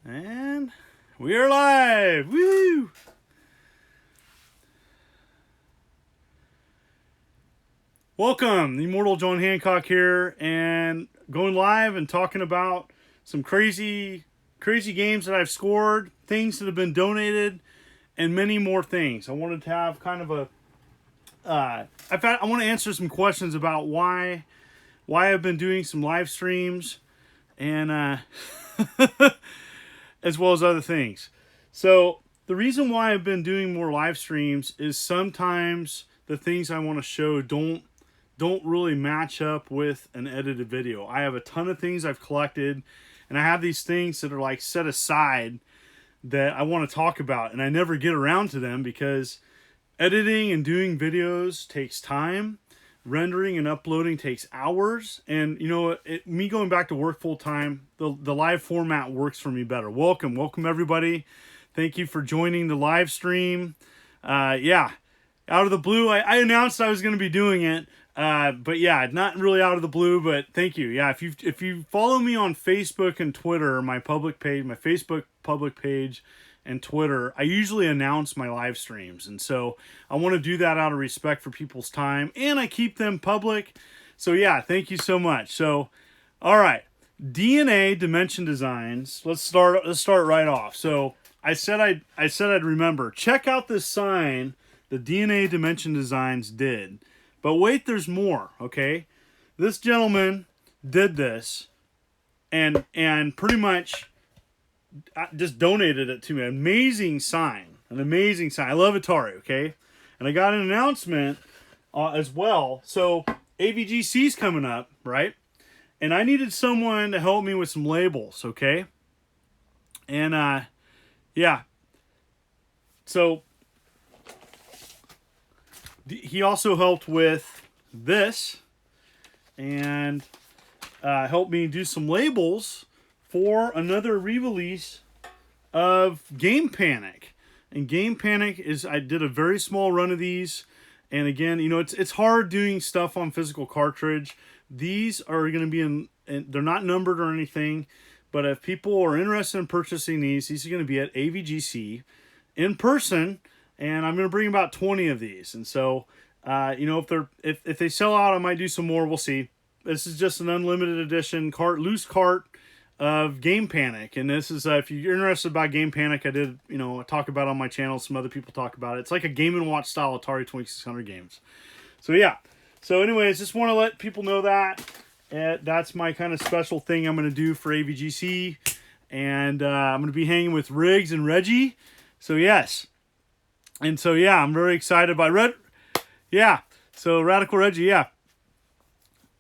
And we are live! Woo! Welcome, the immortal John Hancock here, and going live and talking about some crazy games that I've scored, things that have been donated, and many more things. I wanted to have kind of a I want to answer some questions about why I've been doing some live streams and as well as other things. So the reason why I've been doing more live streams is sometimes the things I want to show don't really match up with an edited video. I have a ton of things I've collected, and I have these things that are like set aside that I want to talk about, and I never get around to them because editing and doing videos takes time. Rendering and uploading takes hours, and you know, me going back to work full time, the live format works for me better. Welcome everybody. Thank you for joining the live stream. Yeah, out of the blue, I announced I was going to be doing it, but yeah, not really out of the blue. But thank you. Yeah, if you follow me on Facebook and Twitter, my public page, my Facebook public page and Twitter, I usually announce my live streams, and so I want to do that out of respect for people's time, and I keep them public. So yeah, thank you so much. So, all right, DNA Dimension Designs. Let's start right off. So I said I'd remember. Check out this sign the DNA Dimension Designs did, but wait, there's more. Okay, this gentleman did this, and pretty much just donated it to me. An amazing sign. I love Atari, okay? And I got an announcement as well. So AVGC's coming up, right? And I needed someone to help me with some labels, okay? And yeah. So he also helped with this and helped me do some labels for another re-release of Game Panic. And Game Panic is, I did a very small run of these. And again, you know, it's hard doing stuff on physical cartridge. These are going to be they're not numbered or anything. But if people are interested in purchasing these are going to be at AVGC in person. And I'm going to bring about 20 of these. And so, you know, if they sell out, I might do some more. We'll see. This is just an unlimited edition loose cart of Game Panic, and this is if you're interested about Game Panic, I did, you know, talk about it on my channel. Some other people talk about it. It's like a Game & Watch style Atari 2600 games. So yeah. So anyways, just want to let people know that that's my kind of special thing I'm going to do for AVGC, and I'm going to be hanging with Riggs and Reggie. So yes, and so yeah, I'm very excited by Yeah. So Radical Reggie, yeah.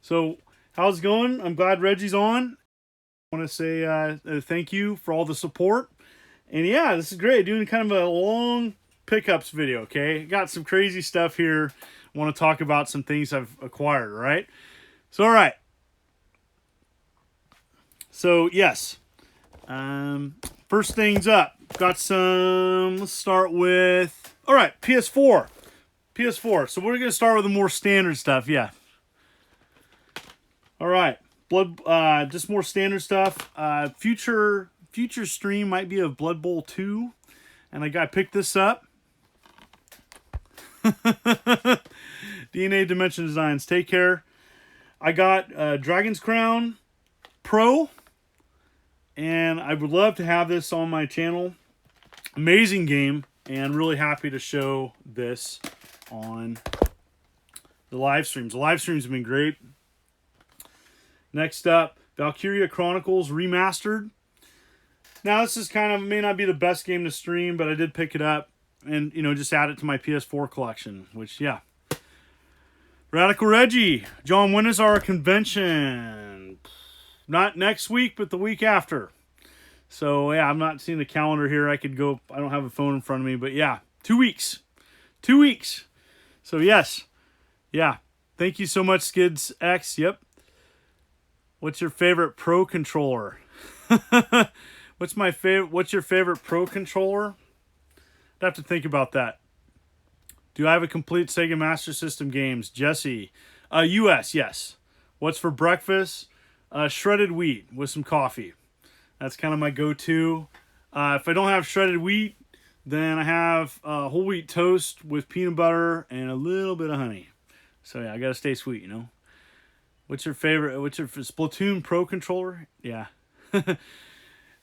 So how's it going? I'm glad Reggie's on. I want to say thank you for all the support, and yeah, this is great, doing kind of a long pickups video. Okay, got some crazy stuff here. I want to talk about some things I've acquired. All right, so all right, so yes, first things up, got some. Let's start with all right, PS4. So we're gonna start with the more standard stuff. Yeah, all right. Just more standard stuff. Future stream might be of Blood Bowl 2, and I picked this up. DNA Dimension Designs, take care. I got Dragon's Crown Pro, and I would love to have this on my channel. Amazing game, and really happy to show this on the live streams. The live streams have been great. Next up, Valkyria Chronicles Remastered. Now, this is kind of, may not be the best game to stream, but I did pick it up and, you know, just add it to my PS4 collection, which, yeah. Radical Reggie. John, when is our convention? Not next week, but the week after. So, yeah, I'm not seeing the calendar here. I could go, I don't have a phone in front of me, but yeah, 2 weeks. 2 weeks. So, yes. Yeah. Thank you so much, Skids X. Yep. What's your favorite Pro controller? What's your favorite Pro controller? I'd have to think about that. Do I have a complete Sega Master System games? Jesse. US, yes. What's for breakfast? Shredded wheat with some coffee. That's kind of my go-to. If I don't have shredded wheat, then I have whole wheat toast with peanut butter and a little bit of honey. So yeah, I gotta stay sweet, you know. What's your favorite? What's your Splatoon Pro controller? Yeah.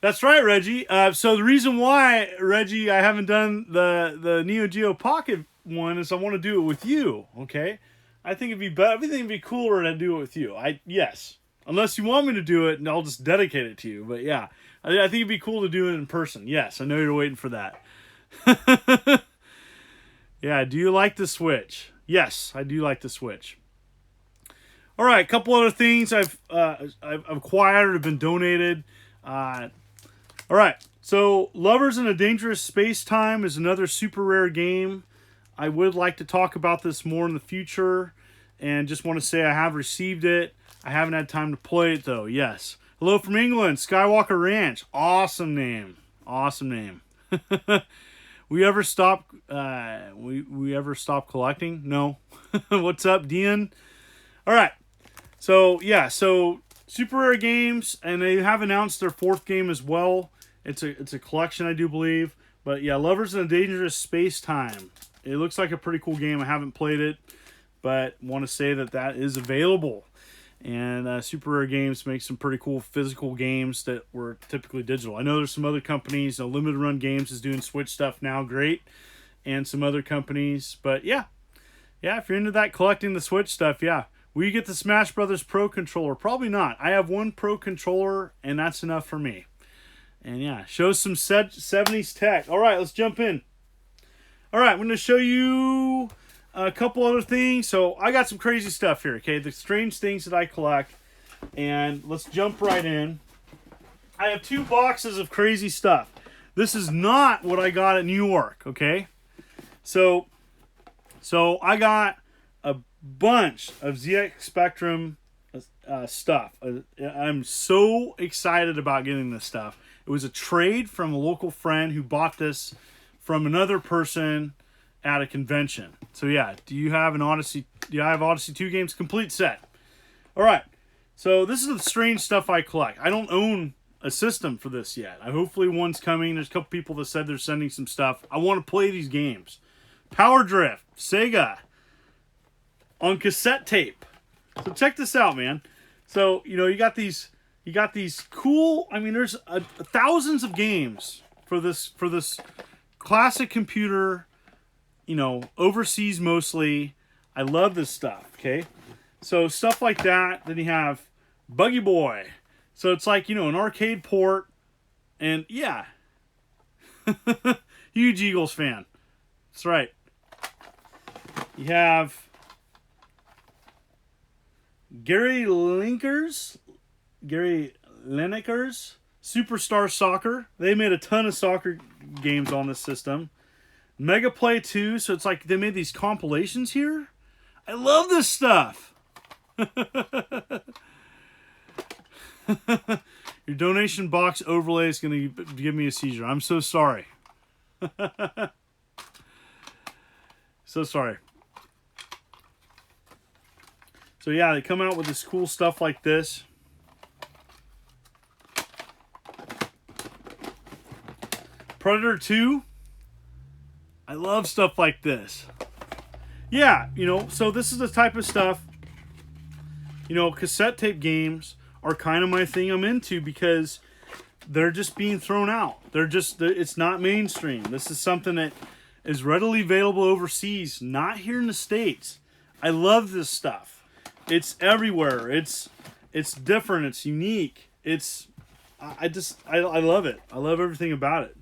That's right, Reggie. So the reason why, Reggie, I haven't done the Neo Geo Pocket one is I want to do it with you. Okay, I think it'd be better. Everything would be cooler to do it with you. Yes, unless you want me to do it, and I'll just dedicate it to you. But yeah, I think it'd be cool to do it in person. Yes, I know you're waiting for that. Yeah. Do you like the Switch? Yes, I do like the Switch. All right, a couple other things I've acquired or have been donated. All right, so Lovers in a Dangerous Space-Time is another super rare game. I would like to talk about this more in the future, and just want to say I have received it. I haven't had time to play it, though. Yes. Hello from England, Skywalker Ranch. Awesome name. Awesome name. We ever stop collecting? No. What's up, Dean? All right. So, yeah, super rare games, and they have announced their fourth game as well. It's a collection, I do believe. But yeah, Lovers in a Dangerous Space-Time. It looks like a pretty cool game. I haven't played it, but want to say that is available. And Super Rare Games makes some pretty cool physical games that were typically digital. I know there's some other companies. Limited Run Games is doing Switch stuff now, great. And some other companies. But yeah, if you're into that collecting the Switch stuff, yeah. Will you get the Smash Brothers Pro controller? Probably not. I have one Pro controller, and that's enough for me. And yeah, shows some 70s tech. All right, let's jump in. All right, I'm going to show you a couple other things. So I got some crazy stuff here, okay? The strange things that I collect. And let's jump right in. I have 2 boxes of crazy stuff. This is not what I got at New York, okay? So I got a bunch of ZX Spectrum stuff. I'm so excited about getting this stuff. It was a trade from a local friend who bought this from another person at a convention. So yeah, do you have Odyssey 2 games? Complete set. All right. So this is the strange stuff I collect. I don't own a system for this yet. Hopefully one's coming. There's a couple people that said they're sending some stuff. I want to play these games. Power Drift, Sega, on cassette tape. So check this out, man. So, you got these cool, there's thousands of games for this classic computer, overseas mostly. I love this stuff, okay? So stuff like that. Then you have Buggy Boy. So it's like, an arcade port. And yeah. Huge Eagles fan. That's right. You have Gary Lineker's Superstar Soccer. They made a ton of soccer games on this system. Mega Play 2. So it's like they made these compilations here. I love this stuff. Your donation box overlay is going to give me a seizure. I'm so sorry. So sorry. So yeah, they come out with this cool stuff like this. Predator 2. I love stuff like this. Yeah, so this is the type of stuff, cassette tape games are kind of my thing I'm into because they're just being thrown out. It's not mainstream. This is something that is readily available overseas, not here in the States. I love this stuff. It's everywhere. It's different. It's unique. I love it. I love everything about it.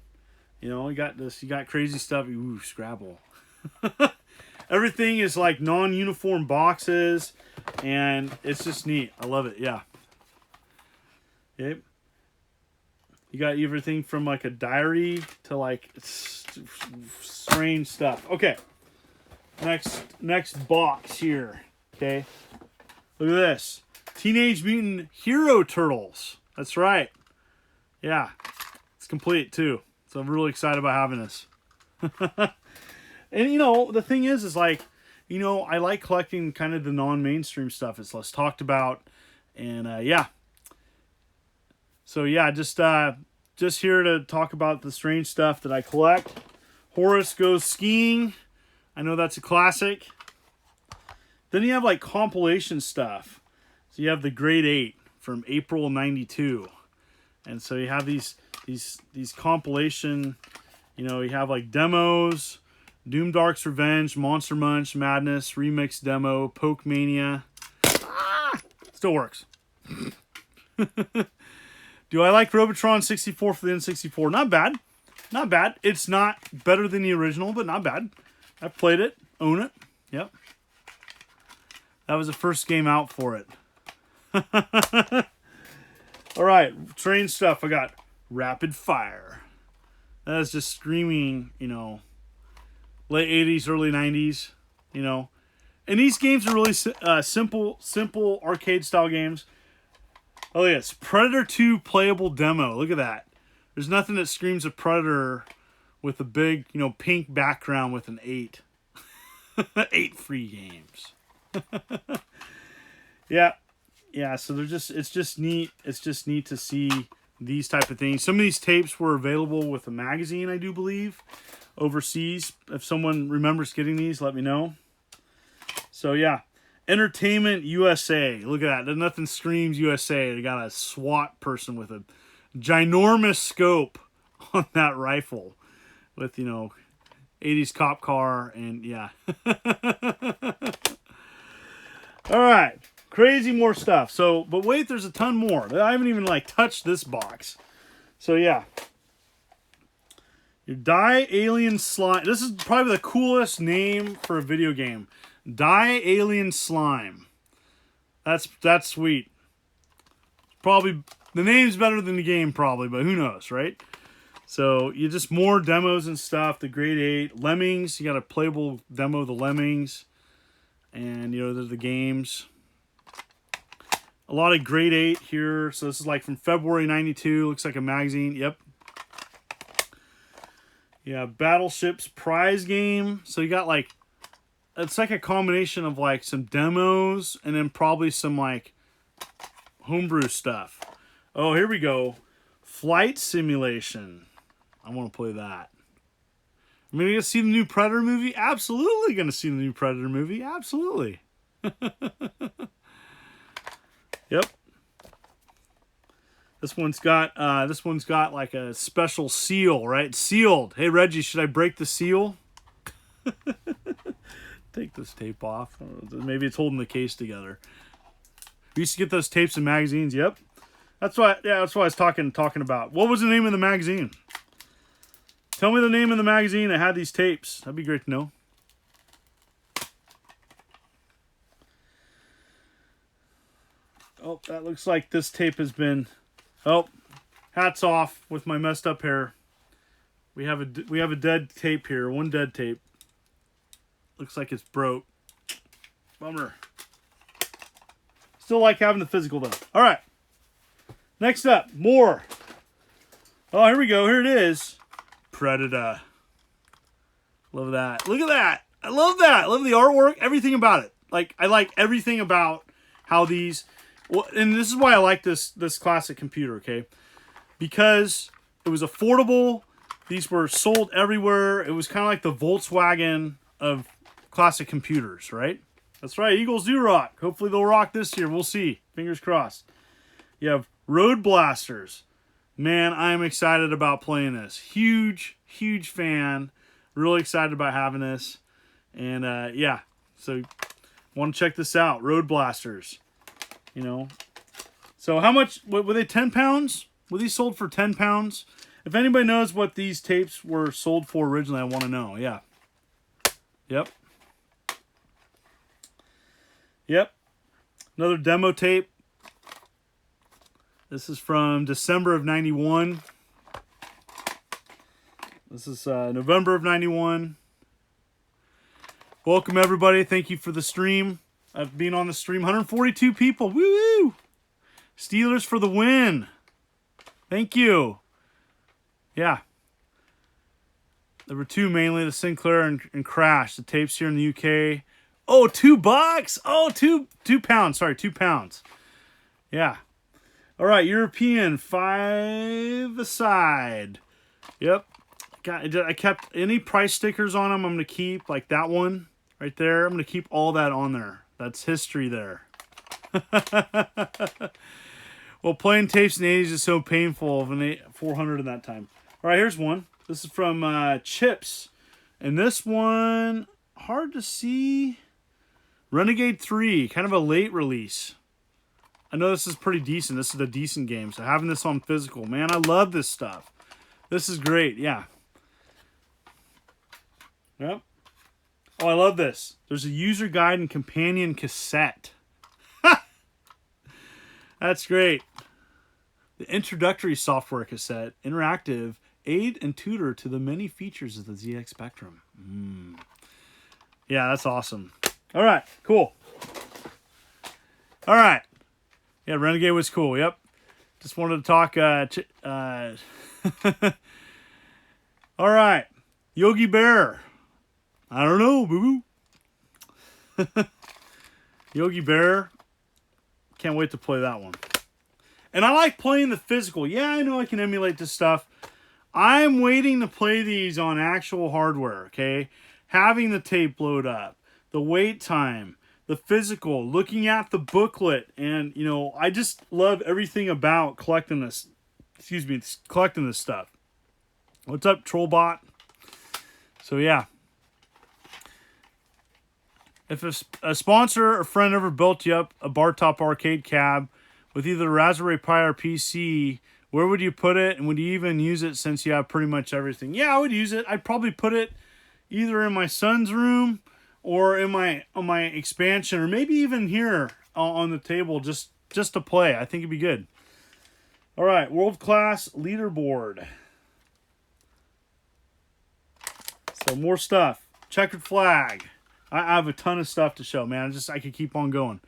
You got this. You got crazy stuff. Ooh, Scrabble. Everything is like non-uniform boxes, and it's just neat. I love it. Yeah. Okay. You got everything from like a diary to like strange stuff. Okay. Next box here. Okay. Look at this. Teenage Mutant Hero Turtles. That's right. Yeah. It's complete too. So I'm really excited about having this. And the thing is like, I like collecting kind of the non-mainstream stuff. It's less talked about. And yeah. So yeah, just here to talk about the strange stuff that I collect. Horace Goes Skiing. I know that's a classic. Then you have like compilation stuff. So you have the Grade 8 from April '92, and so you have these compilation. You know, you have like demos, Doom Dark's Revenge, Monster Munch, Madness, Remix Demo, Poke Mania. Still works. Do I like Robotron 64 for the N64? Not bad. Not bad. It's not better than the original, but not bad. I've played it. Own it. Yep. That was the first game out for it. All right. Train stuff. I got Rapid Fire. That is just screaming, you know, late 80s, early 90s, you know. And these games are really simple arcade-style games. Oh, yes. Predator 2 playable demo. Look at that. There's nothing that screams a Predator with a big, you know, pink background with an 8. 8 free games. Yeah. Yeah, so it's just neat. It's just neat to see these type of things. Some of these tapes were available with a magazine, I do believe, overseas. If someone remembers getting these, let me know. So, yeah. Entertainment USA. Look at that. Nothing screams USA. They got a SWAT person with a ginormous scope on that rifle with, you know, 80s cop car and yeah. All right. Crazy more stuff. So, but wait, there's a ton more. I haven't even like touched this box. So, yeah. Your Die Alien Slime. This is probably the coolest name for a video game. Die Alien Slime. That's sweet. Probably the name's better than the game, probably, but who knows, right? So you just more demos and stuff. The Grade 8 Lemmings. You got a playable demo of the Lemmings, and you know the games. A lot of Grade 8 here. So this is like from February '92. Looks like a magazine. Yep. Yeah, Battleships prize game. So you got like. It's like a combination of like some demos and then probably some like homebrew stuff. Oh, here we go. Flight Simulation. I want to play that. I'm going to see the new Predator movie. Absolutely going to see the new Predator movie. Absolutely. Yep. This one's got like a special seal, right? Sealed. Hey Reggie, should I break the seal? Take this tape off. Maybe it's holding the case together. We used to get those tapes in magazines. Yep. That's what I was talking about. What was the name of the magazine? Tell me the name of the magazine that had these tapes. That'd be great to know. Oh, that looks like this tape has been. Oh, hats off with my messed up hair. We have a dead tape here. One dead tape. Looks like it's broke. Bummer. Still like having the physical though. All right. Next up, more. Oh, here we go. Here it is. Predator. Love that. Look at that. I love that. I love the artwork. Everything about it. Like I like everything about how these. Well, and this is why I like this classic computer. Okay, because it was affordable. These were sold everywhere. It was kind of like the Volkswagen of classic computers, right? That's right. Eagles do rock. Hopefully they'll rock this year. We'll see. Fingers crossed. You have Road Blasters. Man, I'm excited about playing this. Huge fan. Really excited about having this. And yeah, so want to check this out. Road Blasters. You know. So how much, were they 10 pounds? Were these sold for 10 pounds? If anybody knows what these tapes were sold for originally, I want to know. Yeah. Yep. Yep. Another demo tape. This is from December of 91. This is November of 91. Welcome, everybody. Thank you for the stream. I've been on the stream. 142 people. Woo! Steelers for the win. Thank you. Yeah. There were two mainly, the Sinclair and Crash. The tapes here in the UK. Oh, $2. Oh, 2 pounds. Sorry, 2 pounds. Yeah. All right, European 5-a-side. Yep. I kept any price stickers on them. I'm going to keep, like that one right there. I'm going to keep all that on there. That's history there. Well, playing tapes in the 80s is so painful of an 400 in that time. All right, here's one. This is from Chips. And this one, hard to see. Renegade 3, kind of a late release. I know this is pretty decent. This is a decent game. So having this on physical, man, I love this stuff. This is great, yeah. Yep. Oh, I love this. There's a user guide and companion cassette. That's great. The introductory software cassette, interactive, aid and tutor to the many features of the ZX Spectrum. Yeah, that's awesome. All right, cool. All right. Yeah, Renegade was cool. Yep. Just wanted to talk. All right. Yogi Bear. I don't know, boo-boo. Yogi Bear. Can't wait to play that one. And I like playing the physical. Yeah, I know I can emulate this stuff. I'm waiting to play these on actual hardware, okay? Having the tape load up, the wait time, the physical, looking at the booklet, and, you know, I just love everything about collecting this, collecting this stuff. What's up, Trollbot? So, yeah. If a sponsor or friend ever built you up a bar top arcade cab with either a Raspberry Pi or PC, where would you put it? And would you even use it since you have pretty much everything? Yeah, I would use it. I'd probably put it either in my son's room or in on my expansion, or maybe even here on the table just to play. I think it'd be good. All right, world-class leaderboard. So more stuff. Checkered flag. I have a ton of stuff to show, man. I could keep on going.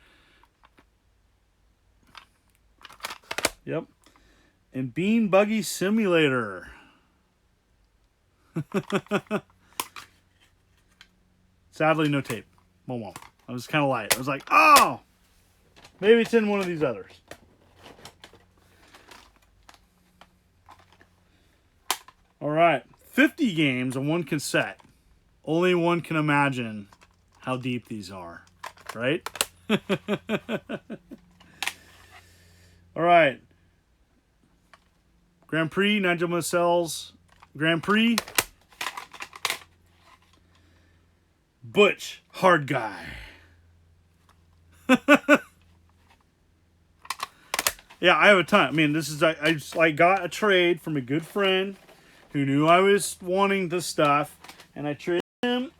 Yep. And Bean Buggy Simulator. Sadly, no tape. Well, I was kind of light. I was like, oh! Maybe it's in one of these others. All right. 50 games on one cassette. Only one can imagine how deep these are, right? All right. Grand Prix, Nigel Mansell's Grand Prix. Butch, hard guy. Yeah, I have a ton. I mean, this is I just like got a trade from a good friend who knew I was wanting this stuff, and I traded him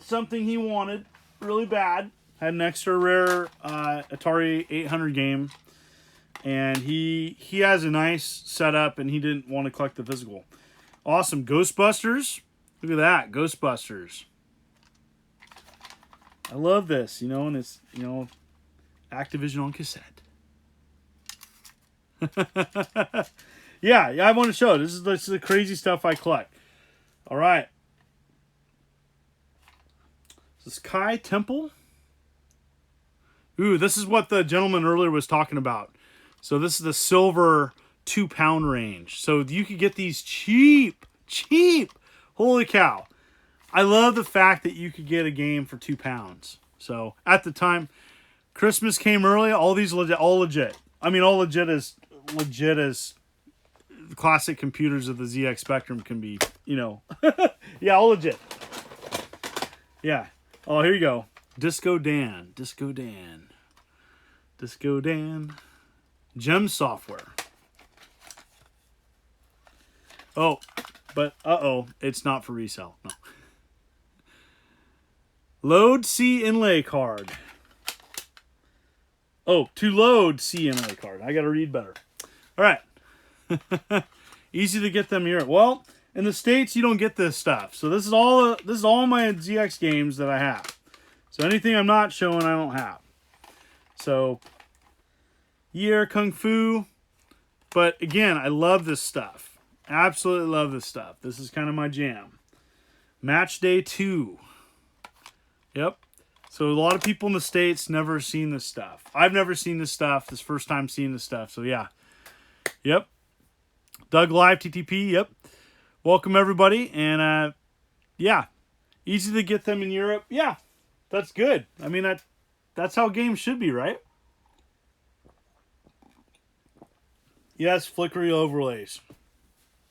something he wanted really bad. Had an extra rare Atari 800 game, and he has a nice setup, and he didn't want to collect the physical. Awesome. Ghostbusters. Look at that, Ghostbusters. I love this, and it's, Activision on cassette. yeah, I want to show it. This is the crazy stuff I collect. All right. This is Kai Temple. Ooh, this is what the gentleman earlier was talking about. So this is the silver 2-pound range. So you could get these cheap. Holy cow. I love the fact that you could get a game for £2. So at the time, Christmas came early. All these all legit. I mean, all legit as the classic computers of the ZX Spectrum can be. Yeah, all legit. Yeah. Oh, here you go. Disco Dan. Gem Software. Oh, but it's not for resale. No. Load C inlay card. Oh, to load C inlay card. I got to read better. All right. Easy to get them here. Well, in the States, you don't get this stuff. So this is all my ZX games that I have. So anything I'm not showing, I don't have. So, yeah, Kung Fu. But again, I love this stuff. Absolutely love this stuff. This is kind of my jam. Match Day 2. Yep. So a lot of people in the States never seen this stuff. I've never seen this stuff. This first time seeing this stuff. So yeah, Yep. Doug Live TTP. Yep. Welcome everybody. And yeah, easy to get them in Europe. Yeah, that's good. I mean that's how games should be, right? Yes, flickery overlays.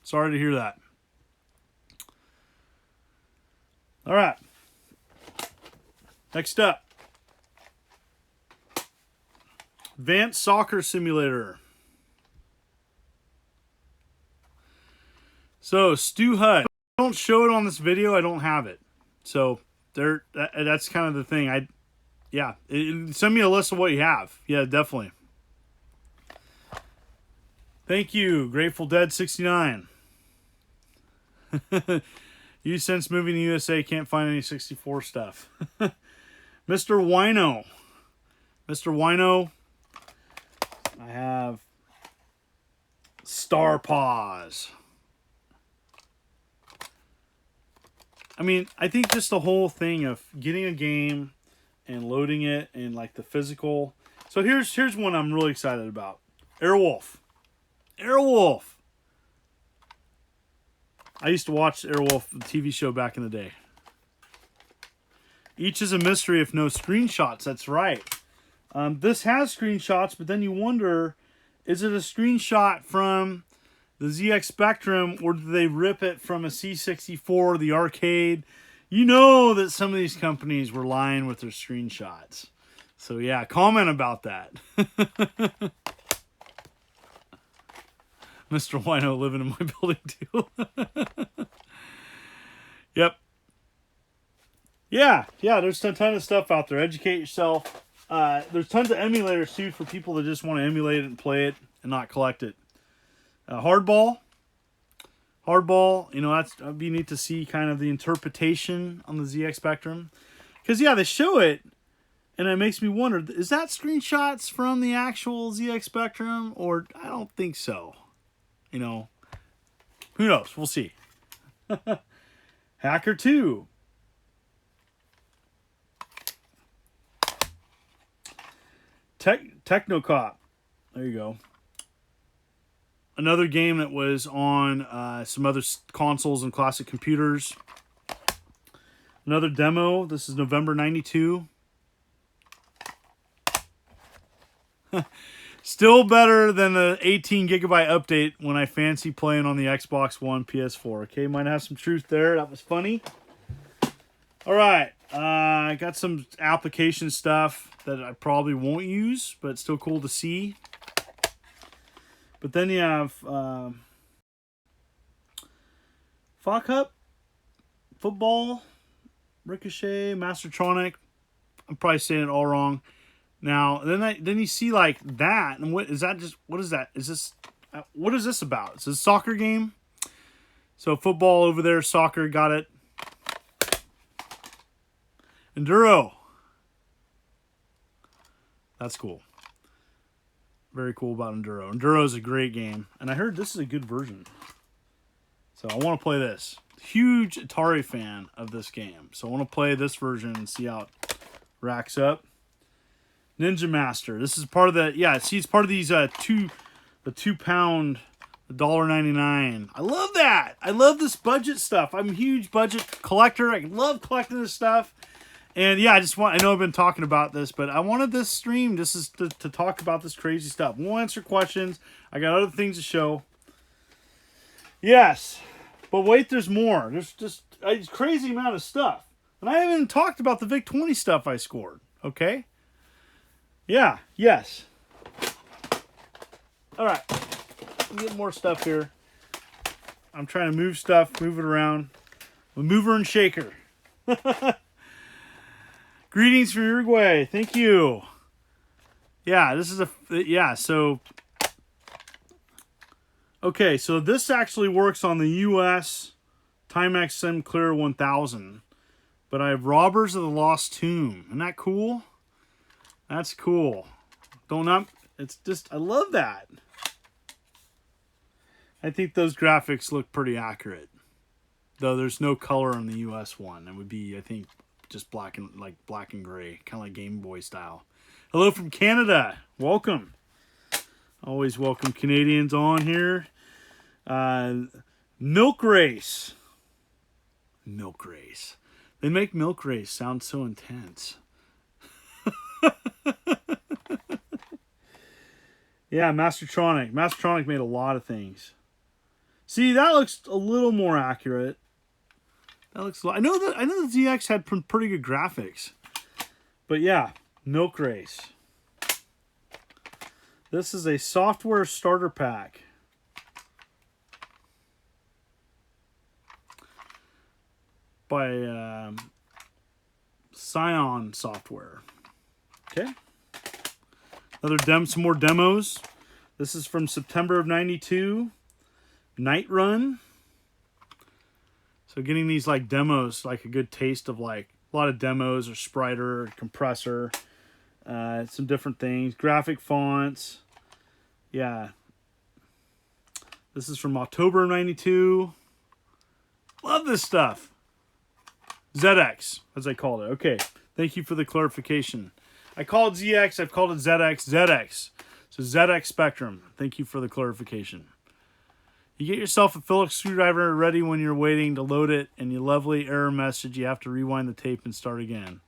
Sorry to hear that. All right. Next up, Advanced Soccer Simulator. So, Stu Hutt. If I don't show it on this video, I don't have it. So, that's kind of the thing. Send me a list of what you have. Yeah, definitely. Thank you, Grateful Dead 69. You since moving to USA can't find any 64 stuff. Mr. Wino. Mr. Wino. I have Star Paws. I mean, I think just the whole thing of getting a game and loading it and like the physical. So here's one I'm really excited about. Airwolf. Airwolf. I used to watch Airwolf, the TV show back in the day. Each is a mystery if no screenshots. That's right. This has screenshots, but then you wonder, is it a screenshot from the ZX Spectrum, or did they rip it from a C64, the arcade? You know that some of these companies were lying with their screenshots. So yeah, comment about that. Mr. Wino living in my building too. Yep. Yeah, there's a ton of stuff out there. Educate yourself. There's tons of emulators too for people that just want to emulate it and play it and not collect it. Hardball, that'd be neat to see kind of the interpretation on the ZX Spectrum. Because, yeah, they show it, and it makes me wonder, is that screenshots from the actual ZX Spectrum? Or I don't think so. Who knows? We'll see. Hacker 2. Technocop. There you go. Another game that was on some other consoles and classic computers. Another demo. This is November 92. Still better than the 18 gigabyte update when I fancy playing on the Xbox One, PS4. Okay, might have some truth there. That was funny. All right. I got some application stuff that I probably won't use, but it's still cool to see. But then you have Fuck Football, Ricochet, Mastertronic. I'm probably saying it all wrong. Now, then you see like that, and what is that? What is that? What is this about? It's a soccer game. So football over there, soccer, got it. Enduro. That's cool. Very cool about Enduro. Enduro is a great game, and I heard this is a good version. So I want to play this. Huge Atari fan of this game. So I want to play this version and see how it racks up. Ninja Master. This is part of the, it's part of these the 2 pound, $1.99. I love that. I love this budget stuff. I'm a huge budget collector. I love collecting this stuff. And yeah, I know I've been talking about this, but I wanted this stream just is to talk about this crazy stuff. We'll answer questions. I got other things to show. Yes, but wait, there's more. There's just a crazy amount of stuff. And I haven't even talked about the VIC-20 stuff I scored, okay? Yeah, yes. All right, get more stuff here. I'm trying to move stuff, move it around. A mover and shaker. Greetings from Uruguay. Thank you. Yeah, this is so... Okay, so this actually works on the US Timex SimClear 1000. But I have Robbers of the Lost Tomb. Isn't that cool? That's cool. It's just, I love that. I think those graphics look pretty accurate. Though there's no color on the US one. It would be, I think, just black and gray, kind of like Game Boy style. Hello from Canada. Welcome. Always welcome Canadians on here. Milk Race. Milk Race. They make Milk Race sound so intense. Yeah, Mastertronic. Mastertronic made a lot of things. See, that looks a little more accurate. That looks. I know the ZX had pretty good graphics. But yeah, Milk Race. This is a software starter pack. By Scion Software. Okay. Some more demos. This is from September of '92. Night Run. So getting these like demos, like a good taste of like a lot of demos or spriter, or compressor, some different things, graphic fonts. Yeah. This is from October of '92. Love this stuff. ZX, as I called it. Okay, thank you for the clarification. I called ZX, I've called it ZX, ZX. So ZX Spectrum. Thank you for the clarification. You get yourself a Phillips screwdriver ready when you're waiting to load it, and your lovely error message, you have to rewind the tape and start again.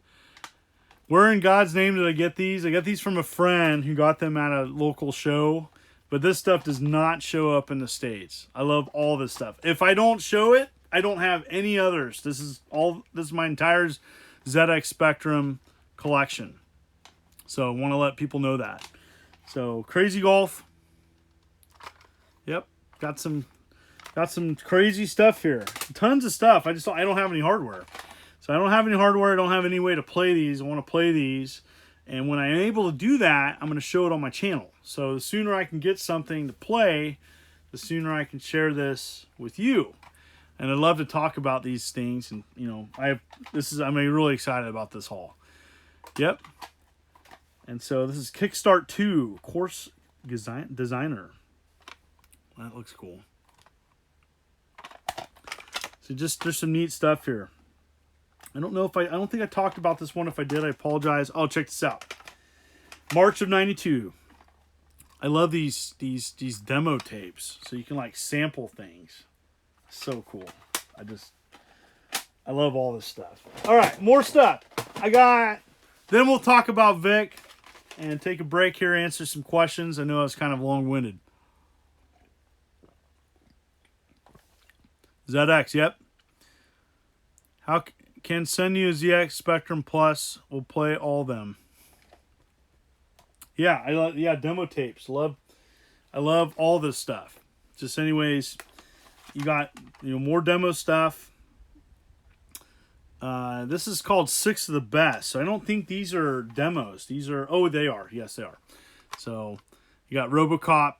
Where in God's name did I get these? I got these from a friend who got them at a local show, but this stuff does not show up in the States. I love all this stuff. If I don't show it, I don't have any others. This is my entire ZX Spectrum collection. So I want to let people know that. So Crazy Golf. Yep. Got some crazy stuff here. Tons of stuff. I don't have any hardware. So I don't have any hardware. I don't have any way to play these. I want to play these. And when I'm able to do that, I'm going to show it on my channel. So the sooner I can get something to play, the sooner I can share this with you. And I'd love to talk about these things. And, you know, I'm really excited about this haul. Yep. And so this is Kickstart 2, Course Designer. That looks cool. So there's some neat stuff here. I don't think I talked about this one. If I did, I apologize. Oh, check this out. March of '92. I love these demo tapes. So you can like sample things. So cool. I love all this stuff. All right, more stuff. Then we'll talk about Vic and take a break here, answer some questions. I know I was kind of long-winded. ZX, yep. How can send you a ZX Spectrum Plus? We'll play all of them. Yeah, demo tapes. I love all this stuff. Just anyways, you got more demo stuff. This is called 6 of the Best. So I don't think these are demos. They are. Yes, they are. So you got RoboCop.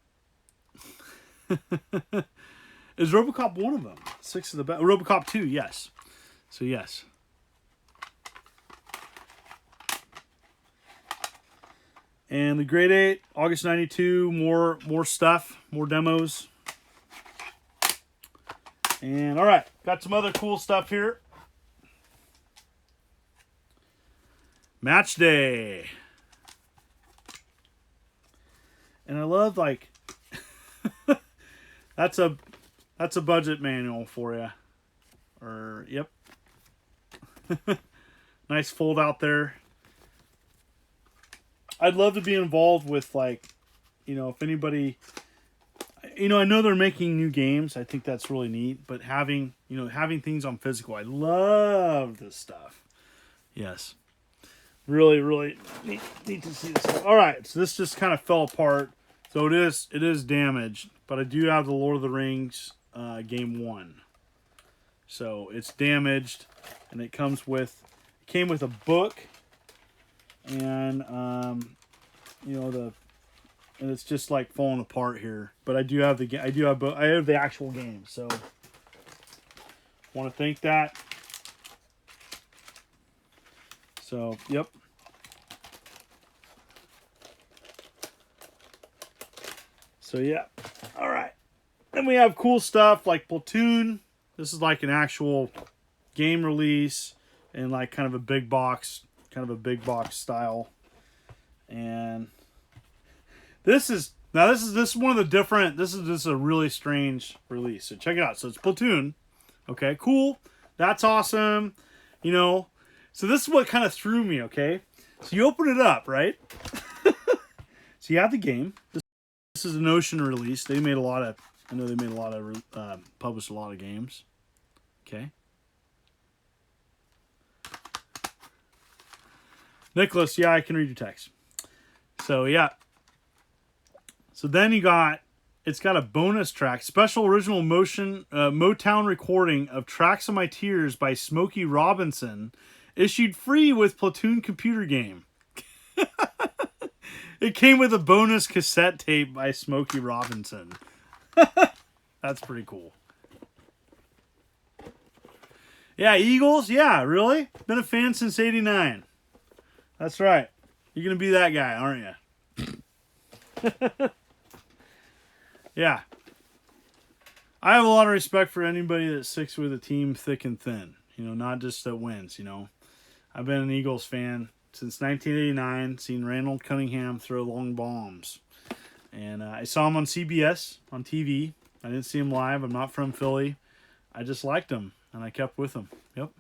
Is RoboCop one of them? 6 of the Best. RoboCop 2, yes. So yes. And the Grade 8, August 92, more stuff, more demos. And all right, got some other cool stuff here. Match Day. And I love like that's a budget manual for you. Yep. Nice fold out there. I'd love to be involved with if anybody, I know they're making new games. I think that's really neat, but having things on physical, I love this stuff. Yes. Really, really neat to see this stuff. All right, so this just kind of fell apart. So it is damaged, but I do have the Lord of the Rings Game 1. So it's damaged, and it came with a book, and and it's just like falling apart here. But I have the actual game. So want to thank that. So, yep. So, yeah. All right. Then we have cool stuff like Platoon. This is like an actual game release and like kind of a big box style. And this is Now this is one of the different. This is a really strange release. So check it out. So it's Platoon. Okay, cool. That's awesome. You know. So this is what kind of threw me. Okay. So you open it up, right? So you have the game. This is an Ocean release. They made a lot of. I know they made a lot of. Published a lot of games. Okay. Nicholas, yeah, I can read your text. So yeah. So then it's got a bonus track, special original Motown recording of Tracks of My Tears by Smokey Robinson, issued free with Platoon computer game. It came with a bonus cassette tape by Smokey Robinson. That's pretty cool. Yeah, Eagles, yeah, really? Been a fan since '89. That's right. You're going to be that guy, aren't you? Yeah. I have a lot of respect for anybody that sticks with a team thick and thin. You know, not just that wins, you know. I've been an Eagles fan since 1989, seen Randall Cunningham throw long bombs. And I saw him on CBS, on TV. I didn't see him live. I'm not from Philly. I just liked him, and I kept with him. Yep.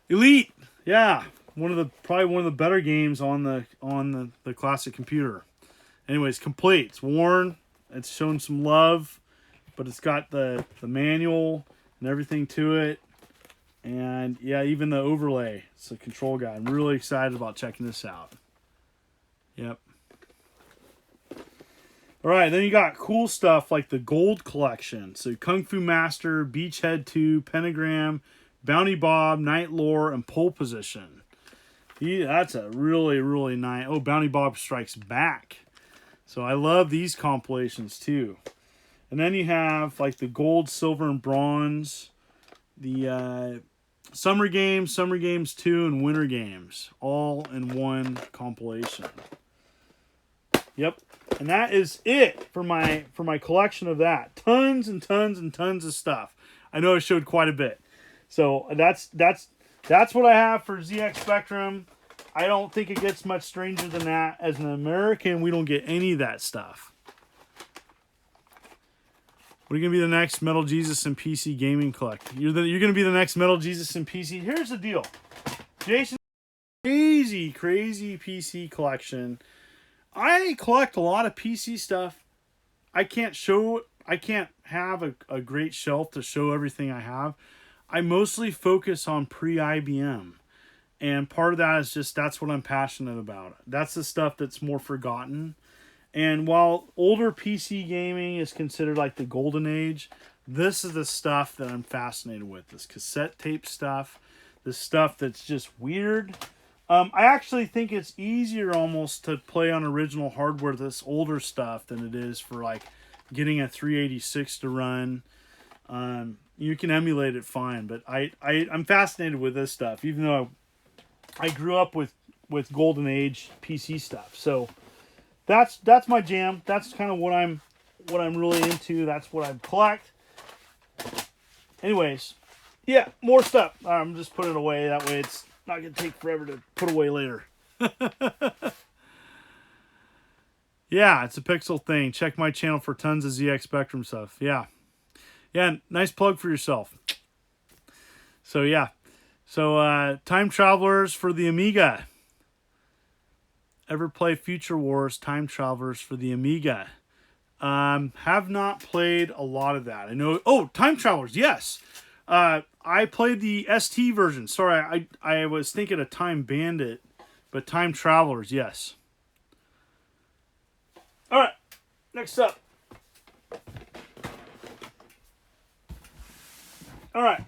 Elite. Yeah. Probably one of the better games on the classic computer. Anyways, complete. It's worn. It's shown some love, but it's got the manual and everything to it. And yeah, even the overlay. It's a control guide. I'm really excited about checking this out. Yep. All right, then you got cool stuff like the Gold Collection. So Kung Fu Master, Beachhead 2, Pentagram, Bounty Bob, Night Lore, and Pole Position. That's a really, really nice... Oh, Bounty Bob Strikes Back. So I love these compilations too. And then you have like the Gold, Silver, and Bronze. The Summer Games 2, and Winter Games. All in one compilation. Yep. And that is it for my collection of that. Tons and tons and tons of stuff. I know I showed quite a bit. So that's what I have for ZX Spectrum. I don't think it gets much stranger than that. As an American, we don't get any of that stuff. What are you going to be the next Metal Jesus and PC gaming collector? You're going to be the next Metal Jesus and PC. Here's the deal. Jason's crazy PC collection. I collect a lot of PC stuff. I can't have a great shelf to show everything I have. I mostly focus on pre-IBM. And part of that is just that's what I'm passionate about. That's the stuff that's more forgotten. And while older PC gaming is considered like the golden age, this is the stuff that I'm fascinated with. This cassette tape stuff. This stuff that's just weird. I actually think it's easier almost to play on original hardware, this older stuff, than it is for like getting a 386 to run. You can emulate it fine, but I'm fascinated with this stuff, even though I grew up with golden age PC stuff. So that's my jam. That's kind of what I'm really into. That's what I collect. Anyways, yeah, more stuff. I'm just putting it away. That way it's not going to take forever to put away later. Yeah, it's a Pixel thing. Check my channel for tons of ZX Spectrum stuff. Yeah, nice plug for yourself. So, yeah. So, Time Travelers for the Amiga. Ever play Future Wars Time Travelers for the Amiga? Have not played a lot of that. I know... Oh, Time Travelers, yes! I played the ST version. Sorry, I was thinking of Time Bandit, but Time Travelers, yes. All right, next up. All right.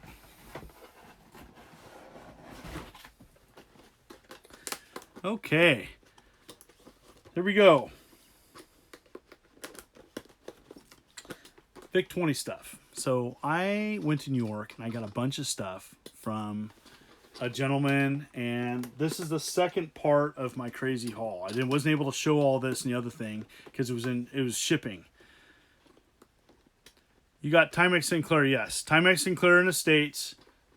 Okay. Here we go. VIC-20 stuff. So I went to New York and I got a bunch of stuff from a gentleman, and this is the second part of my crazy haul. I wasn't able to show all this and the other thing because it was shipping. You got Timex Sinclair, yes. Timex Sinclair in the States,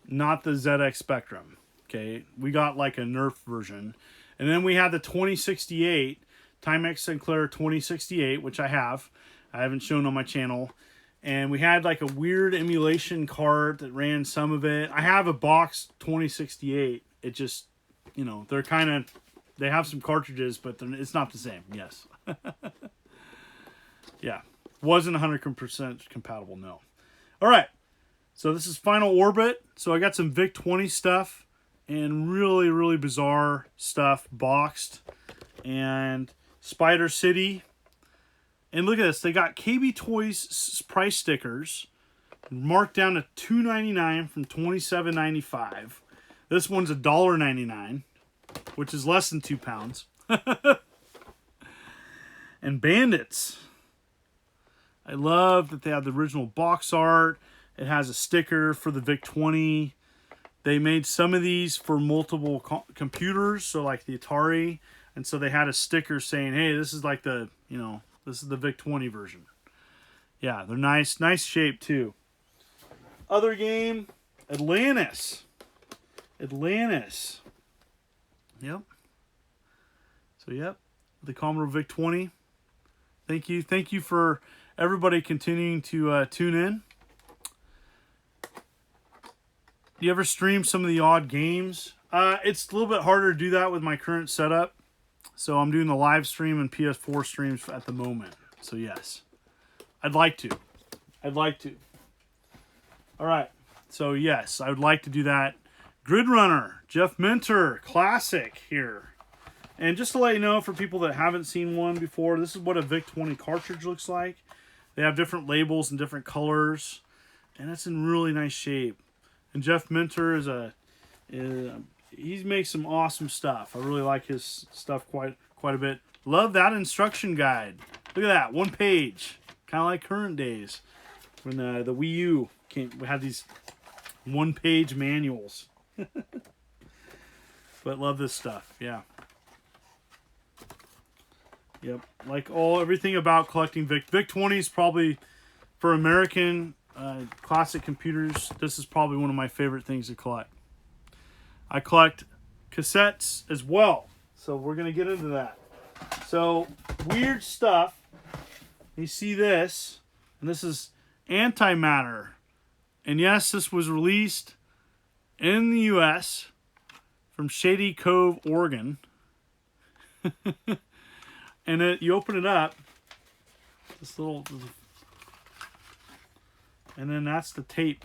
not the ZX Spectrum. Okay, we got like a Nerf version. And then we had the 2068, Timex Sinclair 2068, which I haven't shown on my channel. And we had like a weird emulation card that ran some of it. I have a box 2068. It just, you know, they have some cartridges, but it's not the same. Yes. Yeah. Wasn't 100% compatible, no. All right. So this is Final Orbit. So I got some VIC-20 stuff and really, really bizarre stuff boxed. And Spider City. And look at this. They got KB Toys price stickers marked down to $2.99 from $27.95. This one's $1.99, which is less than 2 pounds. And Bandits. I love that they have the original box art. It has a sticker for the VIC-20. They made some of these for multiple computers, so like the Atari. And so they had a sticker saying, hey, this is like the, you know, this is the VIC-20 version. Yeah, they're nice. Nice shape, too. Other game, Atlantis. Atlantis. Yep. So, yep. The Commodore VIC-20. Thank you. Thank you for everybody continuing to tune in. Do you ever stream some of the odd games? It's a little bit harder to do that with my current setup. So I'm doing the live stream and PS4 streams at the moment. So yes, I'd like to. All right. So yes, I would like to do that. Grid Runner, Jeff Minter, classic here. And just to let you know, for people that haven't seen one before, this is what a VIC-20 cartridge looks like. They have different labels and different colors, and it's in really nice shape. And Jeff Minter he makes some awesome stuff. I really like his stuff quite a bit. Love that instruction guide. Look at that, 1 page, kind of like current days when the Wii U we had these 1 page manuals. But love this stuff, yeah. Yep, like everything about collecting VIC-20 is probably, for American classic computers, this is probably one of my favorite things to collect. I collect cassettes as well, so we're going to get into that. So, weird stuff. You see this, and this is Antimatter. And yes, this was released in the U.S. from Shady Cove, Oregon. And you open it up, and then that's the tape.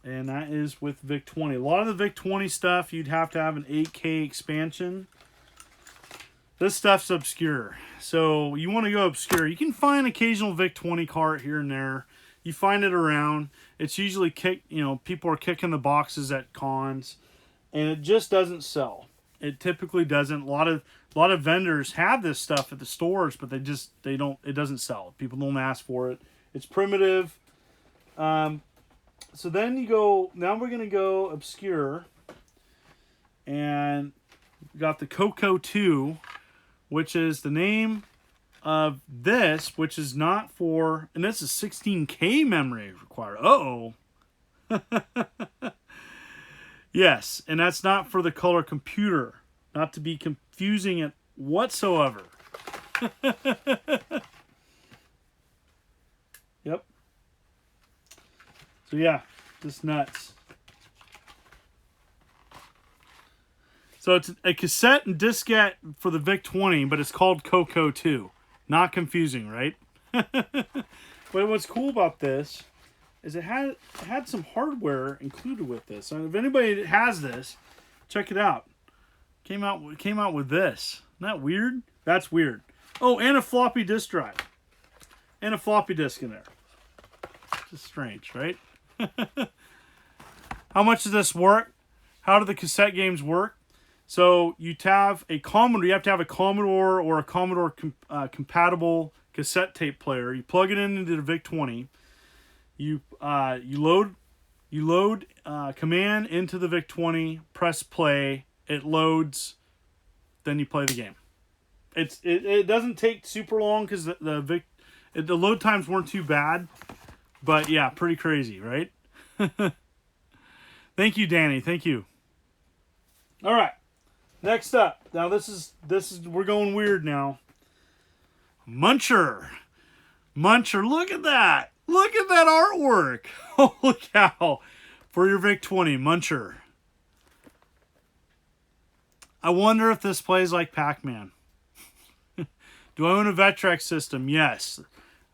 And that is with VIC-20. A lot of the VIC-20 stuff, you'd have to have an 8K expansion. This stuff's obscure. So you want to go obscure. You can find occasional VIC-20 cart here and there. You find it around. It's usually people are kicking the boxes at cons. And it just doesn't sell. It typically doesn't. A lot of vendors have this stuff at the stores, but it doesn't sell. People don't ask for it. It's primitive. So then now we're going to go obscure. And we got the Coco 2, which is the name of this, which is not for, and this is 16K memory required. Uh-oh. Yes, and that's not for the color computer. Not to be confusing it whatsoever. Yep. So yeah, just nuts. So it's a cassette and diskette for the VIC-20, but it's called Coco 2. Not confusing, right? But what's cool about this is it had some hardware included with this. So if anybody has this, check it out. Came out with this. Isn't that weird? That's weird. Oh, and a floppy disk drive. And a floppy disk in there. Just strange, right? How much does this work? How do the cassette games work? So you have a Commodore. You have to have a Commodore or a Commodore compatible cassette tape player. You plug it into the VIC-20. You load command into the VIC-20. Press play. It loads. Then you play the game. It doesn't take super long because the load times weren't too bad. But yeah, pretty crazy, right? Thank you, Danny. Thank you. All right. Next up. Now this is we're going weird now. Muncher. Muncher. Look at that. Look at that artwork. Holy cow. For your VIC-20, Muncher. I wonder if this plays like Pac-Man. Do I own a Vectrex system? Yes.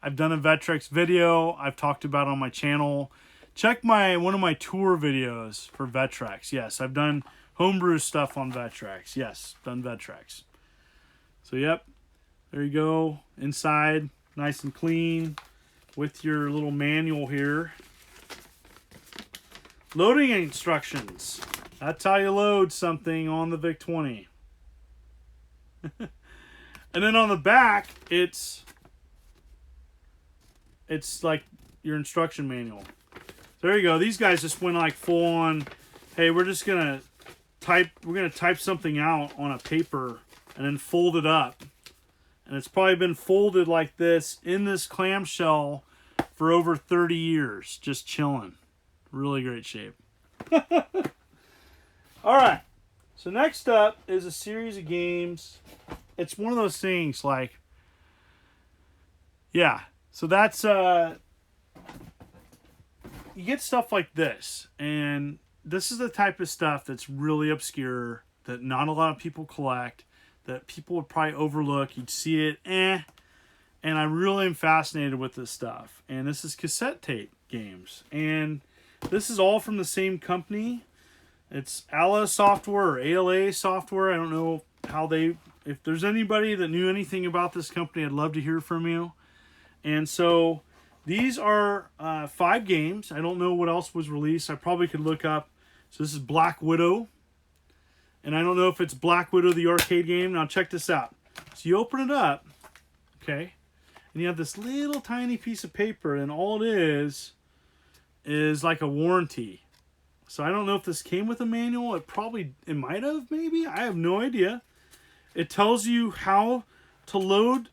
I've done a Vectrex video. I've talked about it on my channel. Check one of my tour videos for Vectrex. Yes, I've done homebrew stuff on Vectrex. Yes, done Vectrex. So, yep. There you go. Inside, nice and clean with your little manual here. Loading instructions. That's how you load something on the VIC-20. And then on the back, it's like your instruction manual. There you go. These guys just went like full on, hey, we're gonna type something out on a paper and then fold it up. And it's probably been folded like this in this clamshell for over 30 years, just chilling. Really great shape. All right. So next up is a series of games. It's one of those things like, yeah. So that's, you get stuff like this. And this is the type of stuff that's really obscure, that not a lot of people collect, that people would probably overlook. You'd see it, And I really am fascinated with this stuff. And this is cassette tape games. And this is all from the same company. It's ALA software or ALA software. I don't know if there's anybody that knew anything about this company, I'd love to hear from you. And so these are 5 games. I don't know what else was released. I probably could look up. So this is Black Widow. And I don't know if it's Black Widow, the arcade game. Now check this out. So you open it up, okay, and you have this little tiny piece of paper, and all it is like a warranty. So I don't know if this came with a manual. It might have, maybe. I have no idea. It tells you how to load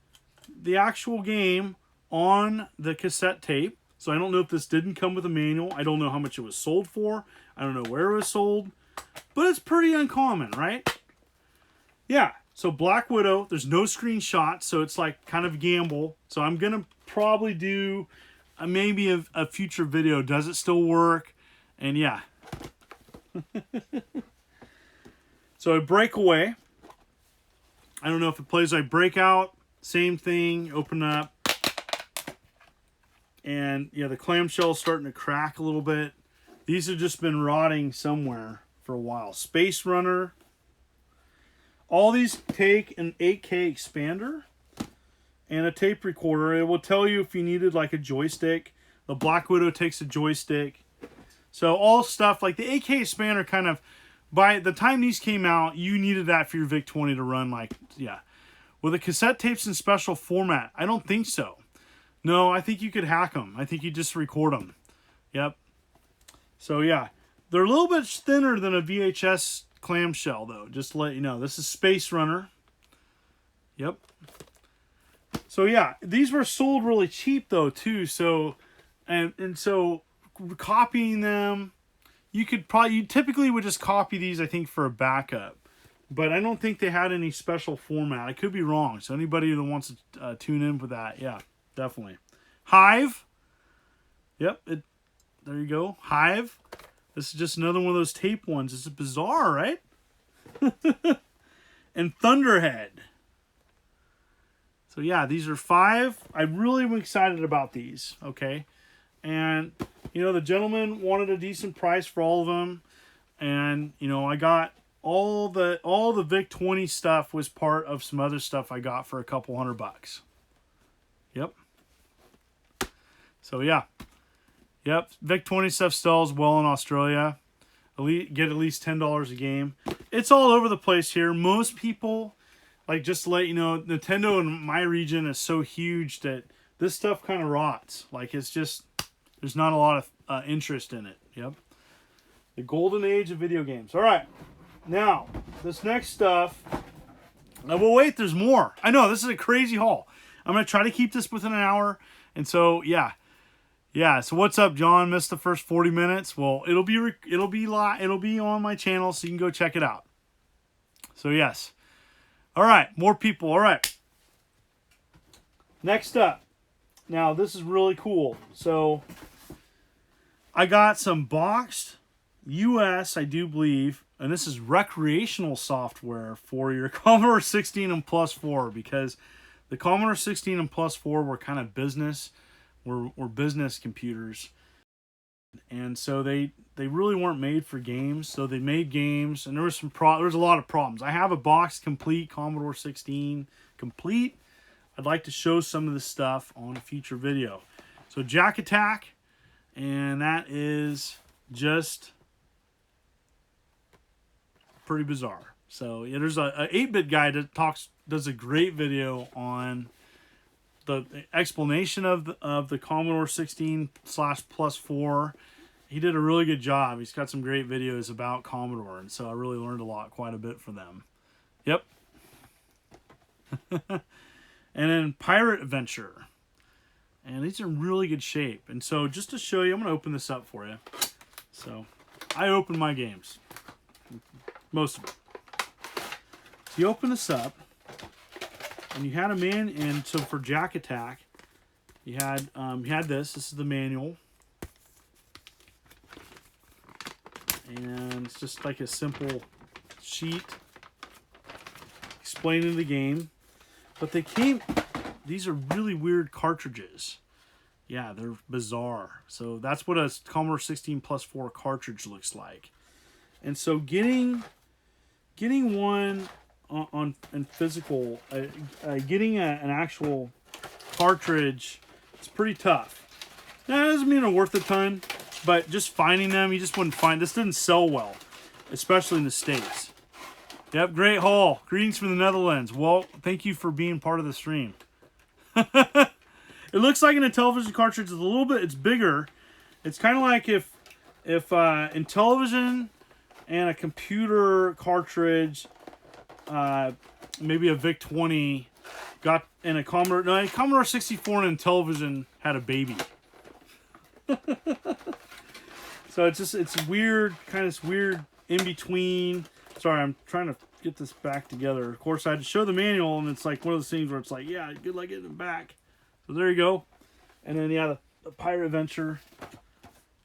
the actual game on the cassette tape. So I don't know if this didn't come with a manual. I don't know how much it was sold for. I don't know where it was sold. But it's pretty uncommon, right? Yeah. So Black Widow, there's no screenshots, so it's like kind of a gamble. So I'm going to probably do maybe a future video. Does it still work? And yeah. So I break away. I don't know if it plays like Breakout. Same thing. Open up. And yeah, the clamshell's starting to crack a little bit. These have just been rotting somewhere for a while. Space Runner. All these take an 8K expander and a tape recorder. It will tell you if you needed like a joystick. The Black Widow takes a joystick. So all stuff like the 8K expander kind of, by the time these came out, you needed that for your VIC-20 to run like, yeah. With the cassette tapes in special format, I don't think so. No, I think you could hack them. I think you just record them. Yep. So yeah, they're a little bit thinner than a VHS clamshell though, just to let you know. This is Space Runner. Yep. So yeah, these were sold really cheap though too. So, and so copying them, you typically would just copy these, I think, for a backup. But I don't think they had any special format. I could be wrong. So anybody that wants to tune in for that, yeah, definitely. Hive. Yep, there you go. Hive. This is just another one of those tape ones. It's bizarre, right? And Thunderhead. So yeah, these are 5. I really am excited about these, okay? And, you know, the gentleman wanted a decent price for all of them. And, you know, I got all the VIC-20 stuff was part of some other stuff I got for a couple $100. Yep. So yeah. Yep. VIC-20 stuff sells well in Australia. Get at least $10 a game. It's all over the place here. Most people, like, just to let you know, Nintendo in my region is so huge that this stuff kind of rots. Like, it's just, there's not a lot of interest in it. Yep. The golden age of video games. All right. Now, this next stuff. Well, wait, there's more. I know, this is a crazy haul. I'm going to try to keep this within an hour. And so, yeah. Yeah, so what's up, John? Missed the first 40 minutes. Well, it'll be on my channel, so you can go check it out. So yes. All right, more people. All right. Next up. Now, this is really cool. So I got some boxed US, I do believe, and this is recreational software for your Commodore 16 and Plus 4, because the Commodore 16 and Plus 4 were kind of business, were business computers. And so they really weren't made for games. So they made games, and there was a lot of problems. I have a box complete Commodore 16 complete. I'd like to show some of this stuff on a future video. So Jack Attack, and that is just pretty bizarre. So yeah, there's a 8-bit guy that does a great video on the explanation of the Commodore 16/Plus4. He did a really good job. He's got some great videos about Commodore, and so I really learned quite a bit from them. Yep. And then Pirate Adventure. And these are in really good shape. And so just to show you, I'm going to open this up for you. So I open my games. Most of them. So you open this up. And you had them in. And so for Jack Attack, you had this. This is the manual. And it's just like a simple sheet explaining the game. But these are really weird cartridges. Yeah, they're bizarre. So that's what a Commodore 16/Plus4 cartridge looks like. And so getting one in physical, getting an actual cartridge, it's pretty tough. Now, that doesn't mean they're worth a ton, but just finding them, you just wouldn't find. This didn't sell well, especially in the States. Yep, Great Hall. Greetings from the Netherlands. Well, thank you for being part of the stream. It looks like in a television cartridge, it's bigger. It's kind of like if in television and a computer cartridge, maybe a VIC-20 got in a Commodore 64 and television had a baby. So it's weird, kind of weird in between. Sorry, I'm trying to get this back together. Of course, I had to show the manual, and it's like one of those things where it's like, yeah, good luck getting it back. So there you go. And then, yeah, the Pirate Adventure.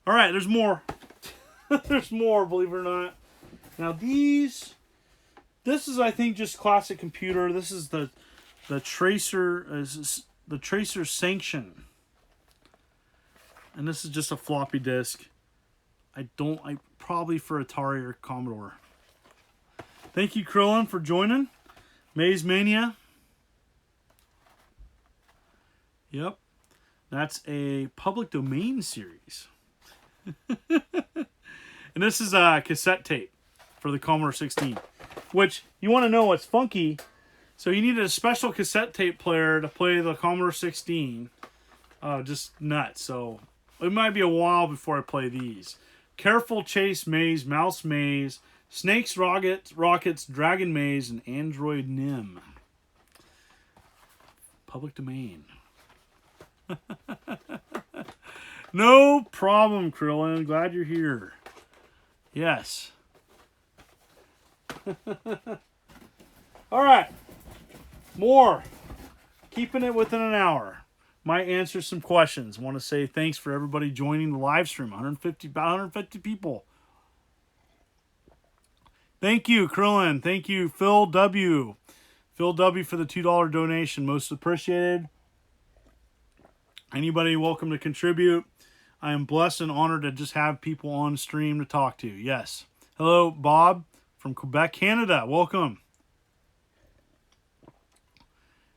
All right, there's more. There's more, believe it or not. Now, this is, I think, just classic computer. This is the Tracer, the Tracer Sanction. And this is just a floppy disk. I probably for Atari or Commodore. Thank you, Krillin, for joining. Maze Mania. Yep. That's a public domain series. And this is a cassette tape for the Commodore 16. Which, you want to know what's funky. So you needed a special cassette tape player to play the Commodore 16. Just nuts. So it might be a while before I play these. Careful Chase Maze, Mouse Maze, Snakes, Rockets, Dragon Maze, and Android Nim. Public domain. No problem, Krillin. Glad you're here. Yes. All right. More. Keeping it within an hour. Might answer some questions. Want to say thanks for everybody joining the live stream. About 150 people. Thank you, Krillin. Thank you, Phil W. Phil W for the $2 donation. Most appreciated. Anybody welcome to contribute. I am blessed and honored to just have people on stream to talk to. Yes. Hello, Bob from Quebec, Canada. Welcome.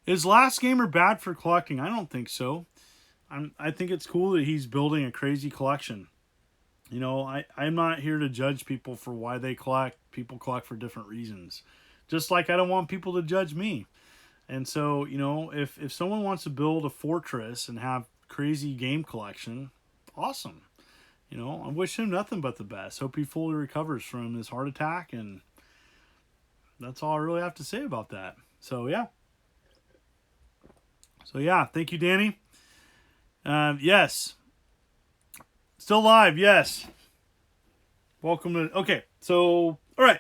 Is Last Gamer bad for collecting? I don't think so. I think it's cool that he's building a crazy collection. You know, I'm not here to judge people for why they collect. People collect for different reasons. Just like I don't want people to judge me. And so, you know, if someone wants to build a fortress and have crazy game collection, awesome. You know, I wish him nothing but the best. Hope he fully recovers from his heart attack, and that's all I really have to say about that. So, yeah. So, yeah, thank you, Danny. Yes. Still live, yes. Welcome to... Okay, so... All right.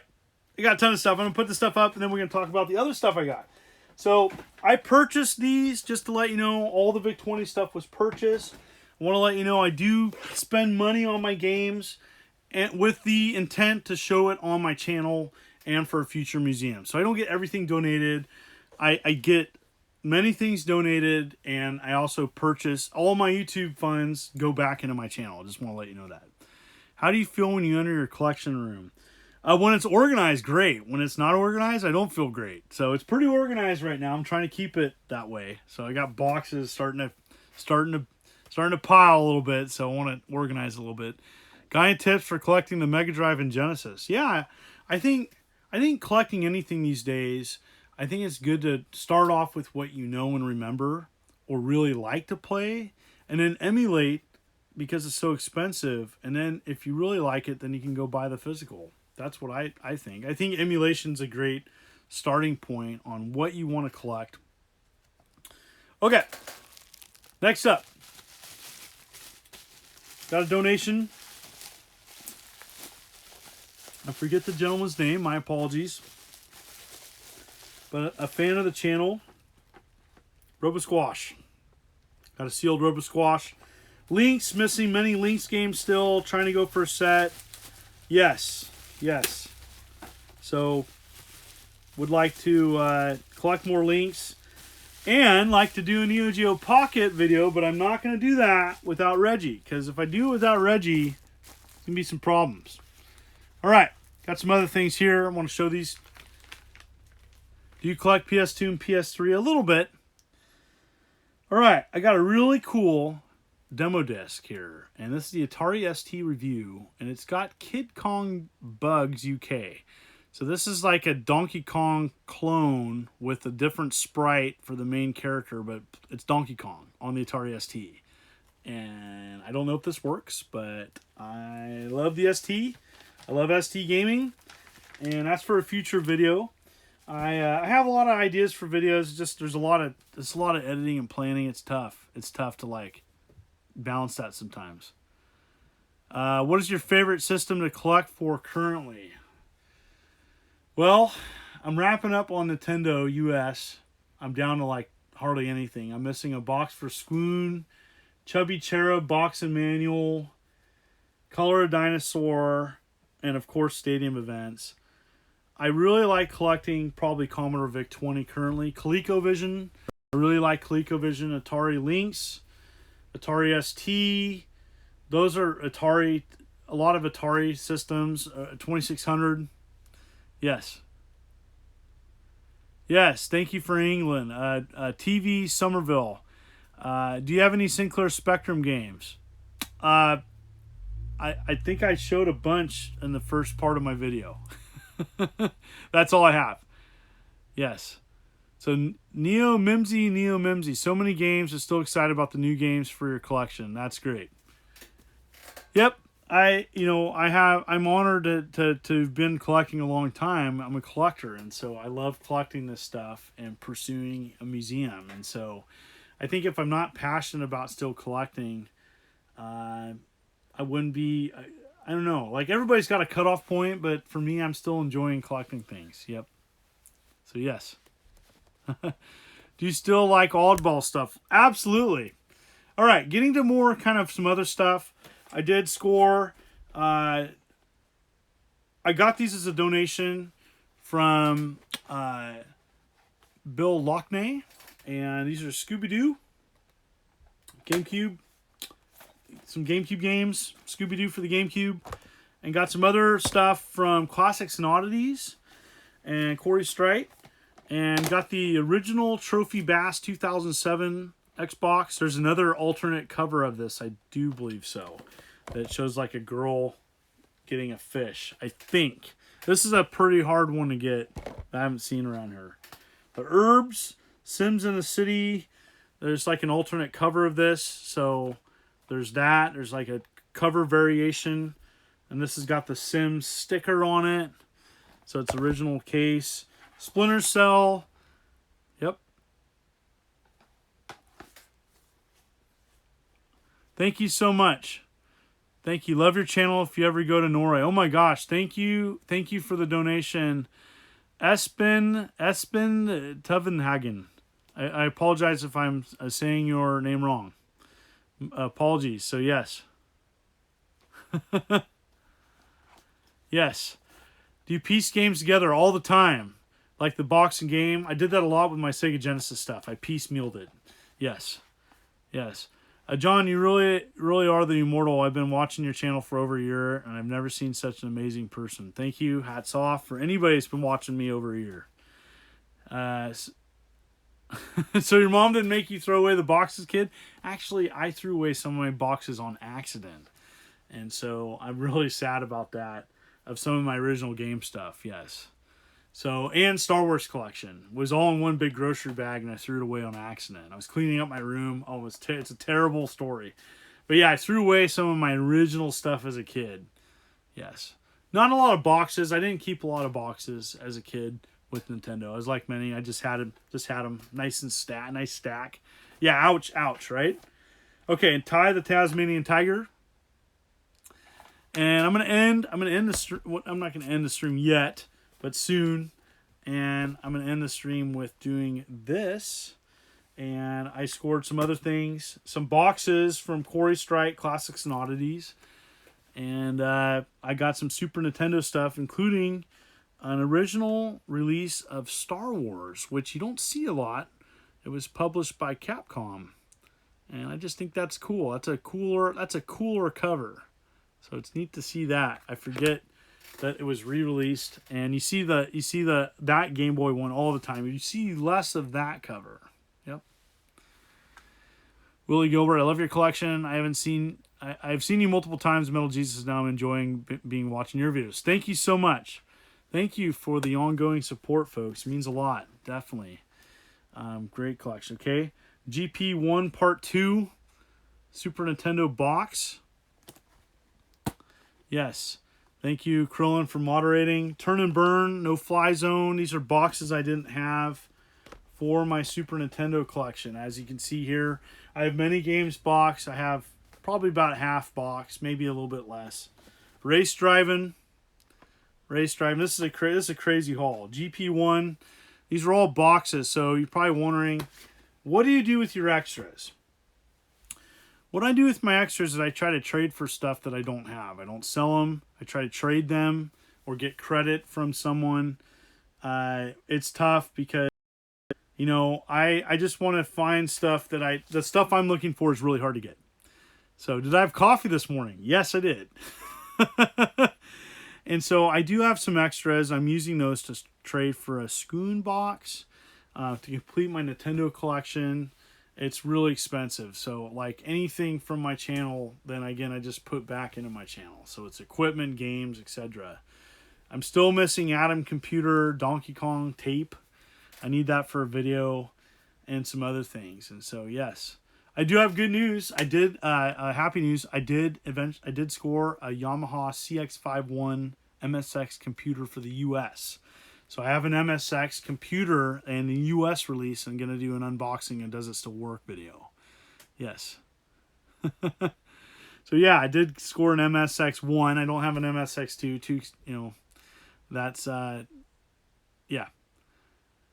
I got a ton of stuff. I'm going to put this stuff up, and then we're going to talk about the other stuff I got. So, I purchased these, just to let you know, all the VIC-20 stuff was purchased. I want to let you know I do spend money on my games and with the intent to show it on my channel and for a future museum. So, I don't get everything donated. I get many things donated, and I also purchase all my YouTube funds go back into my channel. I just want to let you know that. How do you feel when you enter your collection room? When it's organized, great. When it's not organized, I don't feel great. So it's pretty organized right now. I'm trying to keep it that way. So I got boxes starting to pile a little bit. So I want to organize a little bit. Guide tips for collecting the Mega Drive and Genesis. Yeah, I think collecting anything these days, I think it's good to start off with what you know and remember or really like to play, and then emulate because it's so expensive. And then if you really like it, then you can go buy the physical. That's what I think. I think emulation's a great starting point on what you want to collect. Okay, next up. Got a donation. I forget the gentleman's name. My apologies. But a fan of the channel, RoboSquash. Got a sealed RoboSquash. Lynx, missing many Lynx games still. Trying to go for a set. Yes. So, would like to collect more Lynx. And like to do a Neo Geo Pocket video, but I'm not going to do that without Reggie. Because if I do it without Reggie, there's going to be some problems. Alright, got some other things here. I want to show these. Do you collect PS2 and PS3? A little bit. Alright, I got a really cool demo disc here. And this is the Atari ST review. And it's got Kid Kong Bugs UK. So this is like a Donkey Kong clone with a different sprite for the main character. But it's Donkey Kong on the Atari ST. And I don't know if this works, but I love the ST. I love ST gaming. And that's for a future video. I have a lot of ideas for videos. Just there's a lot of editing and planning. It's tough. It's tough to like balance that sometimes. What is your favorite system to collect for currently? Well, I'm wrapping up on Nintendo US. I'm down to like hardly anything. I'm missing a box for Swoon, Chubby Cherub box and manual, Color a Dinosaur, and of course Stadium Events. I really like collecting probably Commodore VIC-20 currently. ColecoVision. I really like ColecoVision. Atari Lynx. Atari ST. Those are Atari. A lot of Atari systems. 2600. Yes. Yes. Thank you for England. TV Somerville. Do you have any Sinclair Spectrum games? I think I showed a bunch in the first part of my video. That's all I have. Yes. So Neo Mimsy. So many games. I'm still excited about the new games for your collection. That's great. Yep. I'm honored to have been collecting a long time. I'm a collector, and so I love collecting this stuff and pursuing a museum. And so I think if I'm not passionate about still collecting, I wouldn't be. I don't know. Like, everybody's got a cutoff point, but for me, I'm still enjoying collecting things. Yep. So, yes. Do you still like oddball stuff? Absolutely. All right. Getting to more kind of some other stuff. I did score. I got these as a donation from Bill Lockney. And these are Scooby-Doo. GameCube. Some GameCube games, Scooby-Doo for the GameCube, and got some other stuff from Classics and Oddities and Corey Strite, and got the original Trophy Bass 2007 Xbox. There's another alternate cover of this, I do believe so, that shows like a girl getting a fish, I think. This is a pretty hard one to get that I haven't seen around here. The Herbs, Sims in the City, there's like an alternate cover of this, so there's that. There's like a cover variation. And this has got the Sims sticker on it. So it's original case. Splinter Cell. Yep. Thank you so much. Thank you. Love your channel if you ever go to Norway. Oh my gosh. Thank you. Thank you for the donation. Espen Tuvenhagen. I apologize if I'm saying your name wrong. Apologies. So yes. Yes. Do you piece games together all the time? Like the boxing game. I did that a lot with my Sega Genesis stuff. I piecemealed it. Yes. Yes. John, you really are the immortal. I've been watching your channel for over a year, and I've never seen such an amazing person. Thank you. Hats off for anybody that's been watching me over a year. So your mom didn't make you throw away the boxes, kid? Actually, I threw away some of my boxes on accident. And so I'm really sad about that, of some of my original game stuff, yes. So, and Star Wars collection was all in one big grocery bag, and I threw it away on accident. I was cleaning up my room. Oh, it's a terrible story. But yeah, I threw away some of my original stuff as a kid. Yes. Not a lot of boxes. I didn't keep a lot of boxes as a kid with Nintendo. I was like many. I just had them nice and nice stack. Yeah, ouch, right? Okay, and Ty the Tasmanian Tiger. And I'm gonna end the stream. I'm not gonna end the stream yet, but soon. And I'm gonna end the stream with doing this. And I scored some other things, some boxes from Quarry Strike Classics and Oddities, and I got some Super Nintendo stuff, including an original release of Star Wars, which you don't see a lot. It was published by Capcom, and I just think that's cool. That's a cooler cover. So it's neat to see that. I forget that it was re-released, and you see that Game Boy one all the time. You see less of that cover. Yep. Willie Gilbert, I love your collection. I've seen you multiple times. Metal Jesus. Now I'm enjoying watching your videos. Thank you so much. Thank you for the ongoing support, folks. It means a lot, definitely. Great collection. Okay, GP1 Part 2 Super Nintendo box. Yes. Thank you, Krillin, for moderating. Turn and Burn, No Fly Zone. These are boxes I didn't have for my Super Nintendo collection. As you can see here, I have many games box. I have probably about half box, maybe a little bit less. Race Driving. This is a crazy haul. GP1. These are all boxes, so you're probably wondering, what do you do with your extras? What I do with my extras is I try to trade for stuff that I don't have. I don't sell them. I try to trade them or get credit from someone. It's tough because, I just want to find stuff the stuff I'm looking for is really hard to get. So did I have coffee this morning? Yes, I did. And so I do have some extras. I'm using those to trade for a Skoon box to complete my Nintendo collection. It's really expensive. So like anything from my channel, then again, I just put back into my channel. So it's equipment, games, etc. I'm still missing Atom Computer, Donkey Kong tape. I need that for a video and some other things. And so, yes, I do have good news. Happy news. I did score a Yamaha CX51 MSX computer for the US. So I have an MSX computer and the US release. I'm going to do an unboxing and does it still work video. Yes. So yeah, I did score an MSX1. I don't have an MSX2. That's, yeah.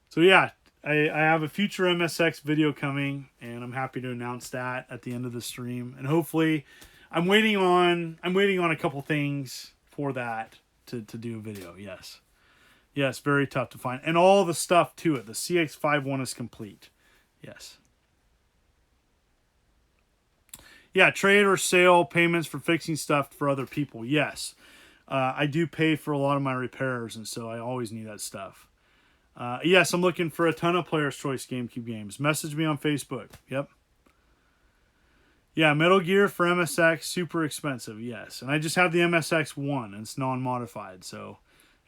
So yeah, I have a future MSX video coming, and I'm happy to announce that at the end of the stream. And hopefully, I'm waiting on a couple things for that to do a video. Yes, very tough to find, and all the stuff to it. The CX51 is complete. Yes. Yeah, trade or sale payments for fixing stuff for other people. Yes, I do pay for a lot of my repairs, and so I always need that stuff. Yes, I'm looking for a ton of Player's Choice GameCube games. Message me on Facebook. Yep. Yeah, Metal Gear for MSX, super expensive. Yes, and I just have the MSX1, and it's non-modified. So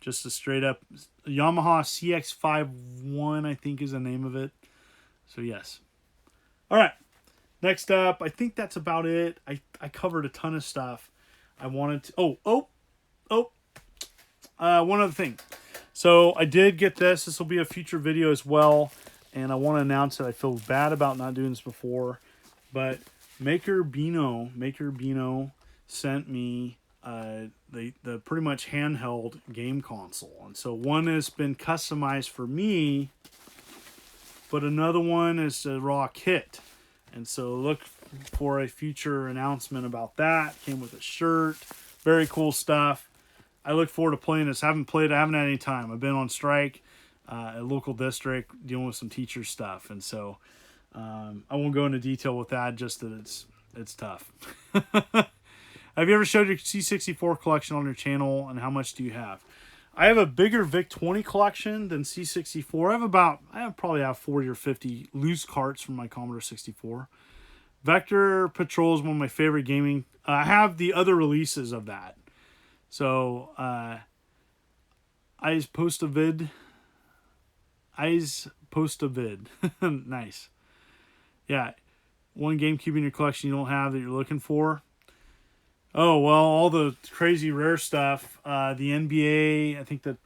just a straight up Yamaha CX51, I think is the name of it. So yes. All right. Next up, I think that's about it. I covered a ton of stuff. I wanted to... one other thing. So I did get this. This will be a future video as well. And I want to announce it. I feel bad about not doing this before. But Maker Beano sent me the pretty much handheld game console, and so one has been customized for me, but another one is a raw kit, and so look for a future announcement about that. Came with a shirt, very cool stuff. I look forward to playing this. I haven't had any time. I've been on strike at a local district dealing with some teacher stuff, and so I won't go into detail with that. Just that it's tough. Have you ever showed your C64 collection on your channel, and how much do you have? I have a bigger VIC-20 collection than C64. I probably have 40 or 50 loose carts from my Commodore 64. Vector Patrol is one of my favorite gaming. I have the other releases of that. So, Eyes post a vid. Nice. Yeah. One GameCube in your collection you don't have that you're looking for. Oh, well, all the crazy rare stuff. The NBA, I think the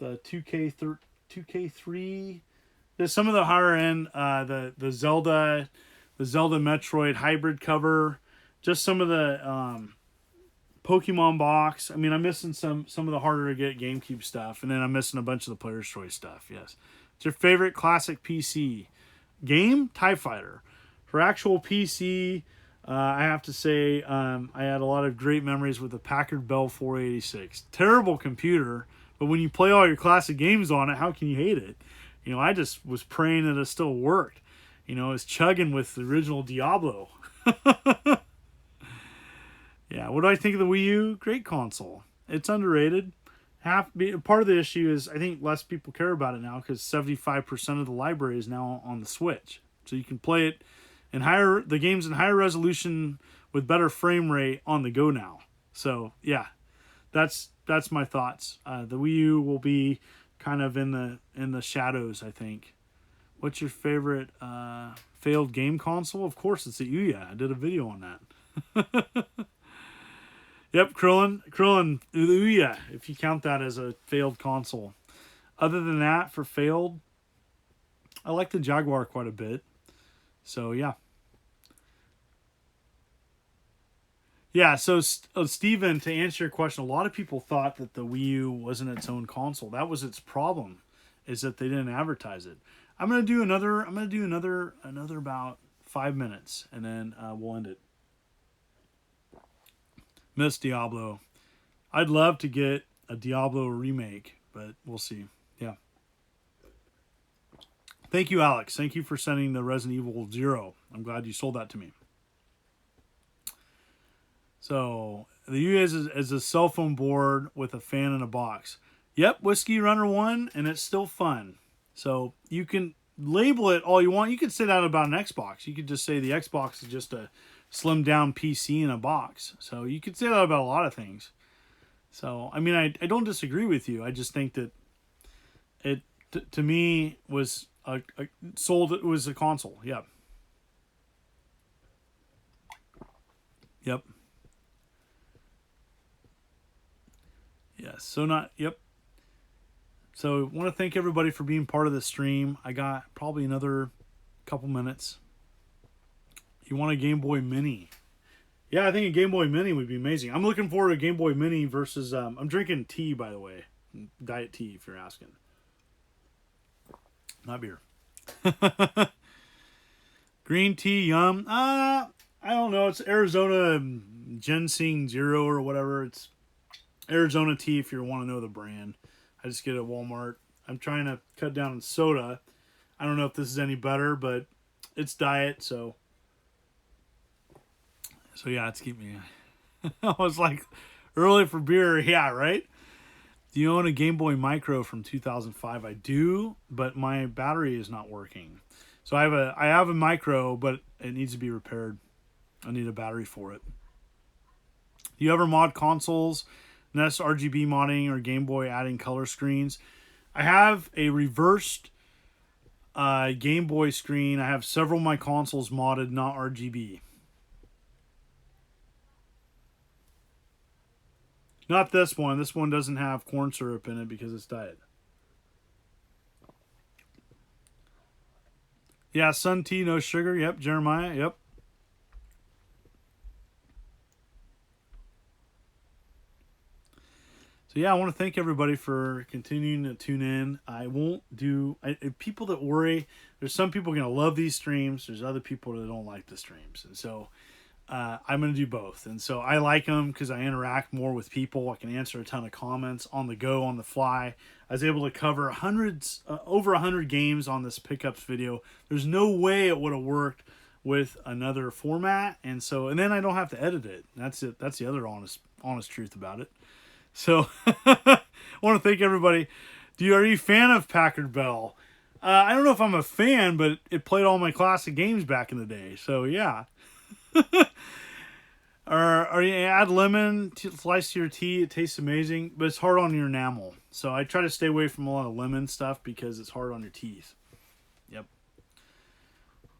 2K3. There's some of the higher end, the Zelda Metroid hybrid cover. Just some of the Pokemon box. I mean, I'm missing some of the harder to get GameCube stuff, and then I'm missing a bunch of the Player's Choice stuff. Yes. What's your favorite classic PC game? TIE Fighter. For actual PC, I have to say I had a lot of great memories with the Packard Bell 486. Terrible computer, but when you play all your classic games on it, how can you hate it? You know, I just was praying that it still worked. You know, it's chugging with the original Diablo. Yeah, what do I think of the Wii U? Great console. It's underrated. Part of the issue is I think less people care about it now because 75% of the library is now on the Switch. So you can play it the games in higher resolution with better frame rate on the go now. So yeah, that's my thoughts. The Wii U will be kind of in the shadows, I think. What's your favorite failed game console? Of course, it's the Ouya. I did a video on that. Yep, Krillin, Ouya, if you count that as a failed console. Other than that, for failed, I like the Jaguar quite a bit. So, yeah. Yeah, so Steven, to answer your question, a lot of people thought that the Wii U wasn't its own console. That was its problem, is that they didn't advertise it. I'm gonna do another about 5 minutes, and then we'll end it. Miss Diablo. I'd love to get a Diablo remake, but we'll see. Yeah. Thank you, Alex. Thank you for sending the Resident Evil 0. I'm glad you sold that to me. So, the U is a cell phone board with a fan in a box. Yep, Whiskey Runner 1, and it's still fun. So, you can label it all you want. You could say that about an Xbox. You could just say the Xbox is just a slimmed down PC in a box. So, you could say that about a lot of things. So, I mean, I don't disagree with you. I just think that it, to me, was it was a console. Yep. Yep. Yes. So yep. So I want to thank everybody for being part of the stream. I got probably another couple minutes. You want a Game Boy Mini? Yeah, I think a Game Boy Mini would be amazing. I'm looking forward to a Game Boy Mini versus... I'm drinking tea, by the way. Diet tea, if you're asking. Not beer. Green tea, yum. I don't know. It's Arizona Ginseng Zero or whatever. It's Arizona tea if you want to know the brand. I just get it at Walmart. I'm trying to cut down on soda. I don't know if this is any better, but it's diet, so yeah, it's keeping me. I was like, early for beer, yeah, right? Do you own a Game Boy Micro from 2005? I do, but my battery is not working. So I have a Micro, but it needs to be repaired. I need a battery for it. Do you ever mod consoles? NES RGB modding or Game Boy adding color screens? I have a reversed Game Boy screen. I have several of my consoles modded, not RGB. Not this one. This one doesn't have corn syrup in it because it's diet. Yeah, Sun Tea, no sugar. Yep, Jeremiah. Yep. So yeah, I want to thank everybody for continuing to tune in. I won't do people that worry. There's some people going to love these streams. There's other people that don't like the streams, and so I'm going to do both. And so I like them because I interact more with people. I can answer a ton of comments on the go, on the fly. I was able to cover over 100 games on this pickups video. There's no way it would have worked with another format, and then I don't have to edit it. That's it. That's the other honest truth about it. So I want to thank everybody. Are you a fan of Packard Bell? I don't know if I'm a fan, but it played all my classic games back in the day. So yeah. Or you add lemon, slice to your tea. It tastes amazing, but it's hard on your enamel. So I try to stay away from a lot of lemon stuff because it's hard on your teeth. Yep.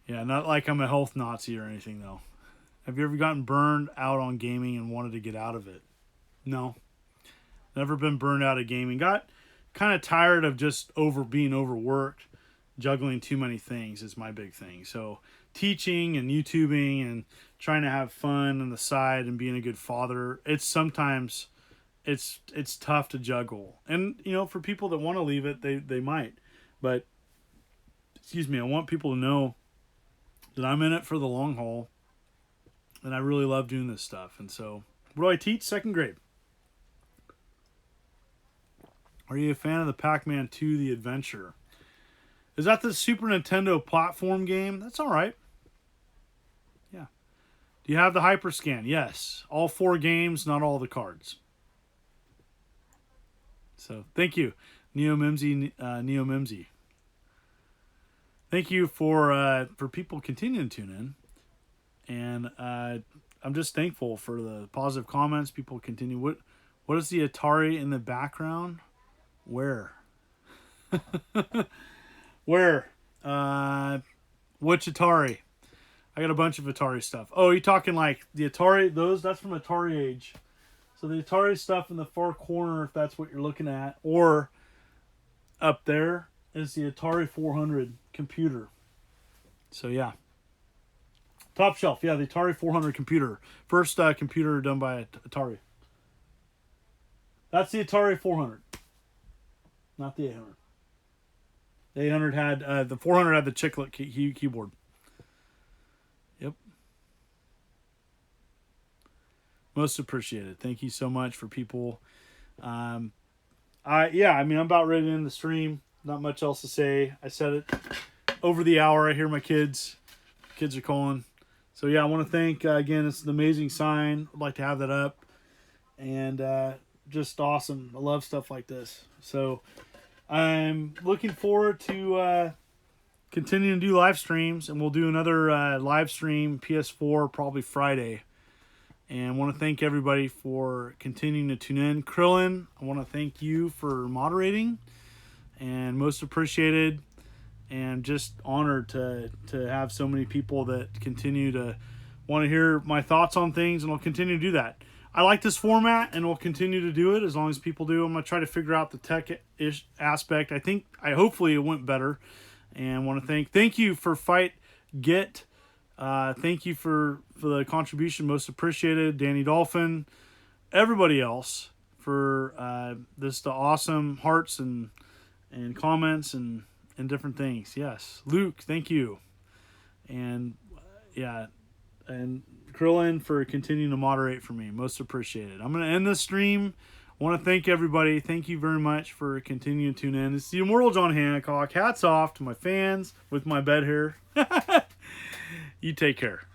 Yeah, not like I'm a health Nazi or anything though. Have you ever gotten burned out on gaming and wanted to get out of it? No. Never been burned out of gaming. Got kind of tired of just being overworked. Juggling too many things is my big thing. So teaching and YouTubing and trying to have fun on the side and being a good father. It's tough to juggle. And, for people that want to leave it, they might. But, I want people to know that I'm in it for the long haul. And I really love doing this stuff. And so, what do I teach? 2nd grade. Are you a fan of the Pac-Man 2 The Adventure? Is that the Super Nintendo platform game? That's all right. Yeah. Do you have the Hyperscan? Yes. All 4 games, not all the cards. So, thank you, Neo Mimsy. Thank you for people continuing to tune in. And I'm just thankful for the positive comments. People continue. What is the Atari in the background? Where? Where? Which Atari? I got a bunch of Atari stuff. Oh, you talking like the Atari? That's from Atari Age. So the Atari stuff in the far corner, if that's what you're looking at, or up there is the Atari 400 computer. So yeah. Top shelf, yeah, the Atari 400 computer. First computer done by Atari. That's the Atari 400. Not the 800. The 800 had, the 400 had the chiclet keyboard. Yep. Most appreciated. Thank you so much for people. I'm about ready to end the stream. Not much else to say. I said it over the hour. I hear my kids. Kids are calling. So yeah, I want to thank, again, it's an amazing sign. I'd like to have that up. And just awesome. I love stuff like this. So I'm looking forward to continuing to do live streams, and we'll do another live stream PS4 probably Friday. And I want to thank everybody for continuing to tune in. Krillin, I want to thank you for moderating, and most appreciated, and just honored to have so many people that continue to want to hear my thoughts on things, and I'll continue to do that. I like this format, and we'll continue to do it as long as people do. I'm going to try to figure out the tech-ish aspect. Hopefully it went better. And want to thank you for Fight Get. Thank you for the contribution. Most appreciated. Danny Dolphin. Everybody else for the awesome hearts and comments and different things. Yes. Luke, thank you. And and Krillin for continuing to moderate for me. Most appreciated. I'm going to end this stream. I want to thank everybody. Thank you very much for continuing to tune in. It's the Immortal John Hancock. Hats off to my fans with my bed hair. You take care.